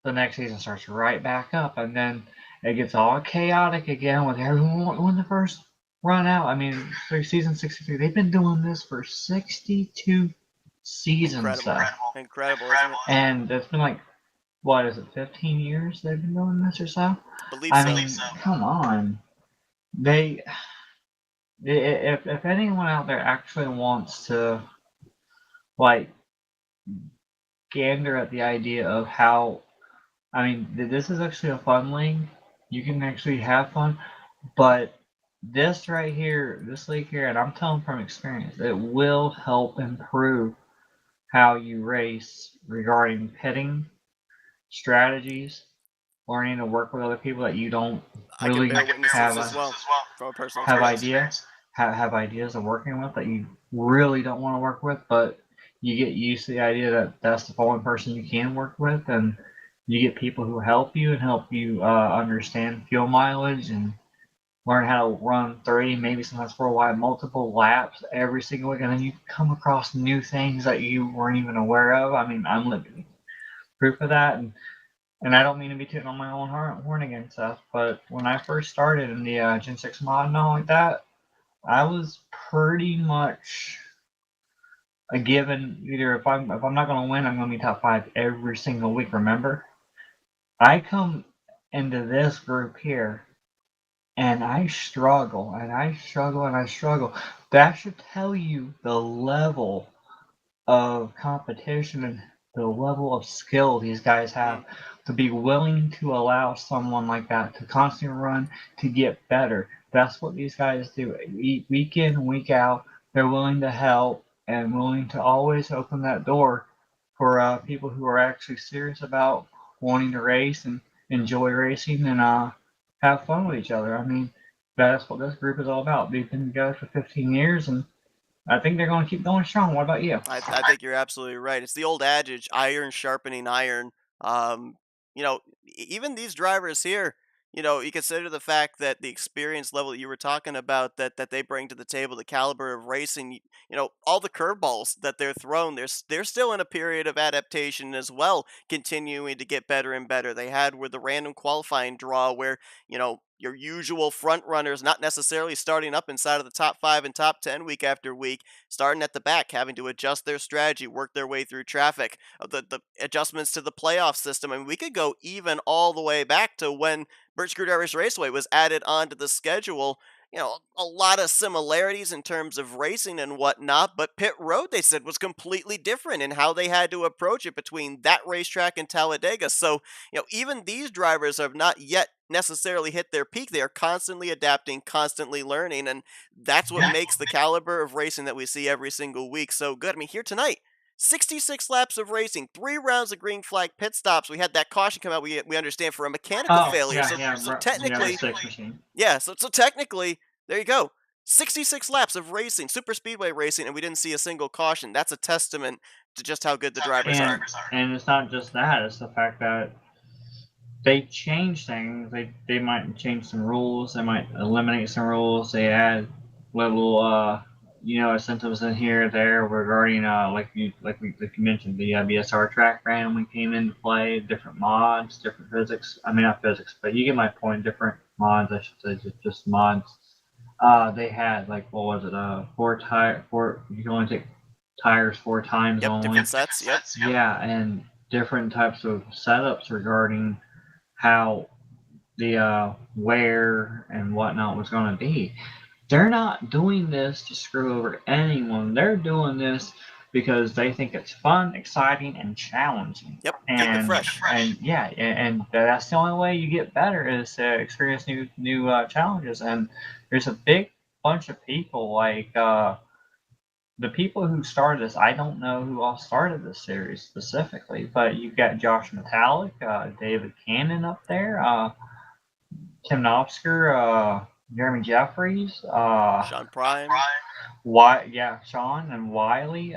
the next season starts right back up, and then it gets all chaotic again with everyone wanting the first run out. I mean, through season 63, they've been doing this for 62 seasons. Incredible, isn't it? And it's been like, what is it, 15 years they've been doing this or so? I mean, come on. If anyone out there actually wants to, like, gander at the idea of how, I mean, this is actually a fun league. You can actually have fun, but this right here, this league here, and I'm telling from experience, it will help improve how you race regarding pitting, strategies, learning to work with other people that you don't really have ideas of working with that you really don't want to work with, but you get used to the idea that that's the only person you can work with, and you get people who help you and help you understand fuel mileage and learn how to run 30, maybe sometimes for a while, multiple laps every single week, and then you come across new things that you weren't even aware of. I mean, I'm living proof of that, and I don't mean to be tooting on my own horn again, Seth, but when I first started in the Gen 6 mod and all like that, I was pretty much a given. Either if I'm not going to win, I'm going to be top 5 every single week. Remember, I come into this group here, and I struggle, and I struggle, and I struggle. That should tell you the level of competition and the level of skill these guys have to be willing to allow someone like that to constantly run to get better. That's what these guys do. Week in, week out, they're willing to help and willing to always open that door for people who are actually serious about wanting to race and enjoy racing and have fun with each other. I mean, that's what this group is all about. They've been together for 15 years, and I think they're going to keep going strong. What about you? I think you're absolutely right. It's the old adage, iron sharpening iron. Even these drivers here, you consider the fact that the experience level that you were talking about that they bring to the table, the caliber of racing, all the curveballs that they're thrown, they're still in a period of adaptation as well, continuing to get better and better. They had with the random qualifying draw where, your usual front runners not necessarily starting up inside of the top 5 and top 10 week after week, starting at the back, having to adjust their strategy, work their way through traffic, the adjustments to the playoff system. I mean, we could go even all the way back to when Birch Screwdrivers Raceway was added onto the schedule. A lot of similarities in terms of racing and whatnot, but pit road, they said, was completely different in how they had to approach it between that racetrack and Talladega. So, even these drivers have not yet necessarily hit their peak. They are constantly adapting, constantly learning, and that's what makes the caliber of racing that we see every single week so good. I mean, here tonight, 66 laps of racing, 3 rounds of green flag pit stops. We had that caution come out, we understand, for a mechanical failure. So technically, so technically, there you go. 66 laps of racing, super speedway racing, and we didn't see a single caution. That's a testament to just how good the drivers are. And it's not just that, it's the fact that they change things. They might change some rules, they might eliminate some rules, they add little incentives in here there regarding like you mentioned, the BSR track randomly came into play, different mods, different physics. I mean, not physics, but you get my point. Different mods, I should say, just mods. They had, like, what was it? Four. You can only take tires 4 times only. Different sets. Yep. Yeah, and different types of setups regarding how the wear and whatnot was going to be. They're not doing this to screw over anyone. They're doing this because they think it's fun, exciting, and challenging. Yep, and fresh. And that's the only way you get better, is to experience new challenges. And there's a big bunch of people, like the people who started this. I don't know who all started this series specifically, but you've got Josh Metallic, David Cannon up there, Tim Knopsker, Jeremy Jeffries, Sean Prime. Sean and Wiley.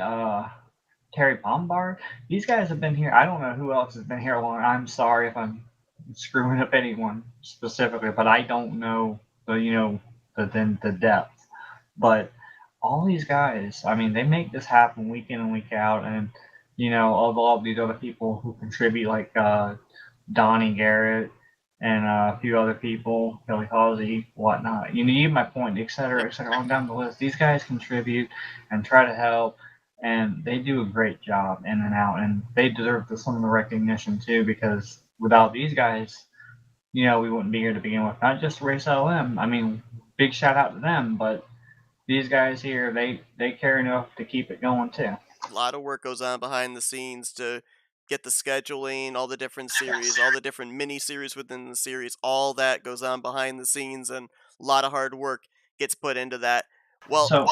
Terry Bombard. These guys have been here. I don't know who else has been here long. I'm sorry if I'm screwing up anyone specifically, but I don't know the depth. But all these guys, I mean, they make this happen week in and week out, and all of these other people who contribute, like Donnie Garrett and a few other people, Billy Halsey, whatnot. You need my point, et cetera, on down the list. These guys contribute and try to help, and they do a great job in and out, and they deserve some of the recognition too, because without these guys, we wouldn't be here to begin with. Not just Race LM. I mean, big shout out to them, but these guys here, they care enough to keep it going too. A lot of work goes on behind the scenes to get the scheduling, all the different series, all the different mini series within the series, all that goes on behind the scenes, and a lot of hard work gets put into that. So,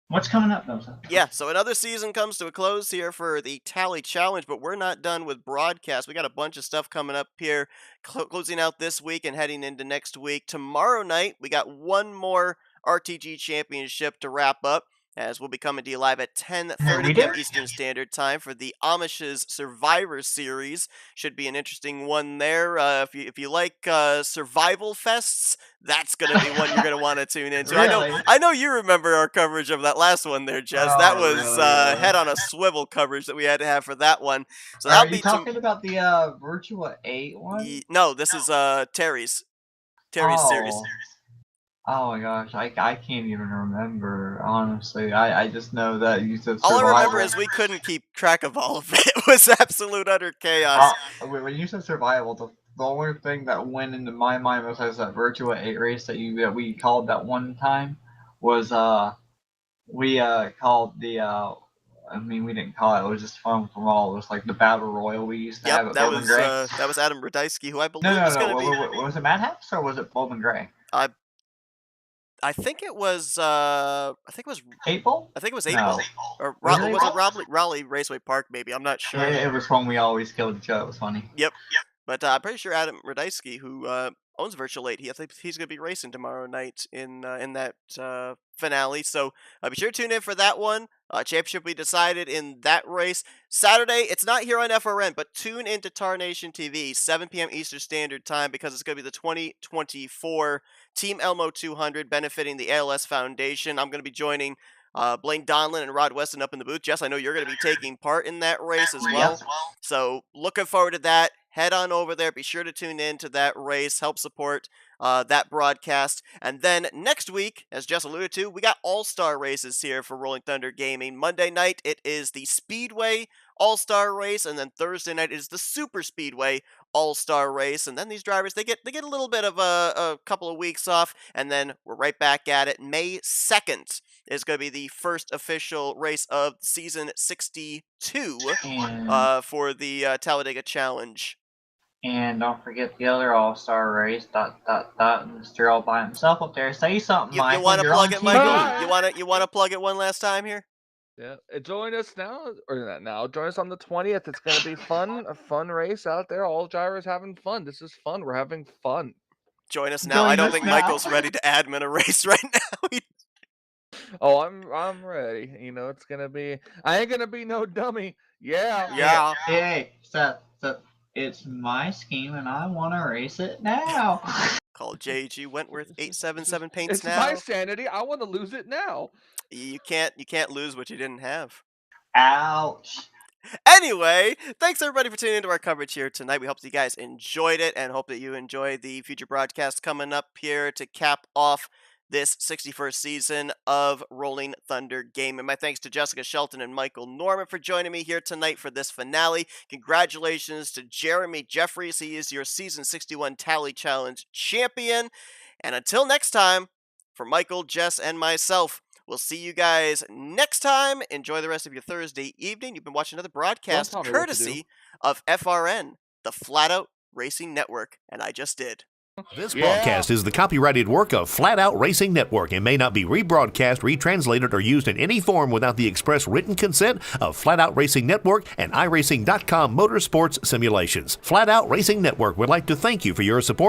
what's coming up, though? Yeah, so another season comes to a close here for the Tally Challenge, but we're not done with broadcast. We got a bunch of stuff coming up here, closing out this week and heading into next week. Tomorrow night, we got one more RTG Championship to wrap up, as we'll be coming to you live at 10:30 p.m. Eastern Standard Time for the Amish's Survivor Series. Should be an interesting one there. If you like survival fests, that's going to be one you're going to want to tune into. Really? I know you remember our coverage of that last one there, Jess. That was really? head on a swivel coverage that we had to have for that one. So Are you talking about the Virtua 8 one? No, this is Terry's series. Oh my gosh, I can't even remember, honestly. I just know that you said All survival. I remember is we couldn't keep track of all of it. It was absolute utter chaos. When you said survival, the only thing that went into my mind besides that Virtua 8 race that we called that one time was we called the we didn't call it. It was just fun from all. It was like the battle royal we used to have at Bowman Gray. That was Adam Radysky, who I believe was going to be. Was it Mad Haps or was it Bowman Gray? I think it was. I think it was 8 Ball. I think it was 8 No. Ball. Or was it Raleigh Raceway Park? Maybe, I'm not sure. It was when we always killed each other. It was funny. Yep. But I'm pretty sure Adam Radysky, who owns Virtual 8, I think he's going to be racing tomorrow night in that finale. So be sure to tune in for that one. Championship will be decided in that race. Saturday, it's not here on FRN, but tune into Tar Nation TV, 7 p.m. Eastern Standard Time, because it's going to be the 2024 Team Elmo 200 benefiting the ALS Foundation. I'm going to be joining Blaine Donlin and Rod Weston up in the booth. Jess, I know you're going to be taking part in that race as well. Yes. So looking forward to that. Head on over there. Be sure to tune in to that race. Help support that broadcast. And then next week, as Jess alluded to, we got all-star races here for Rolling Thunder Gaming. Monday night, it is the Speedway all-star race, and then Thursday night is the Super Speedway all-star race. And then these drivers, they get a little bit of a couple of weeks off, and then we're right back at it. May 2nd is going to be the first official race of season 62 for the Talladega Challenge. And don't forget the other all-star race. ... Mr. all by himself up there. Say something, Michael. You want to plug it, Michael? You want to plug it one last time here? Yeah, join us now, or not now. Join us on the 20th. It's going to be fun. A fun race out there. All drivers having fun. This is fun. We're having fun. Join us now. I don't think Michael's ready to admin a race right now. Oh, I'm ready. It's gonna be. I ain't gonna be no dummy. Yeah. Yeah. Hey, Seth. It's my scheme, and I want to race it now. Call JG Wentworth 877 Paints it's now. My sanity. I want to lose it now. You can't lose what you didn't have. Ouch. Anyway, thanks everybody for tuning into our coverage here tonight. We hope that you guys enjoyed it and hope that you enjoy the future broadcasts coming up here to cap off this 61st season of Rolling Thunder Gaming. My thanks to Jessica Shelton and Michael Norman for joining me here tonight for this finale. Congratulations to Jeremy Jeffries. He is your Season 61 Tally Challenge champion. And until next time, for Michael, Jess, and myself, we'll see you guys next time. Enjoy the rest of your Thursday evening. You've been watching another broadcast courtesy of FRN, the Flatout Racing Network, and I just did. This broadcast is the copyrighted work of Flatout Racing Network and may not be rebroadcast, retranslated, or used in any form without the express written consent of Flatout Racing Network and iRacing.com Motorsports Simulations. Flatout Racing Network would like to thank you for your support.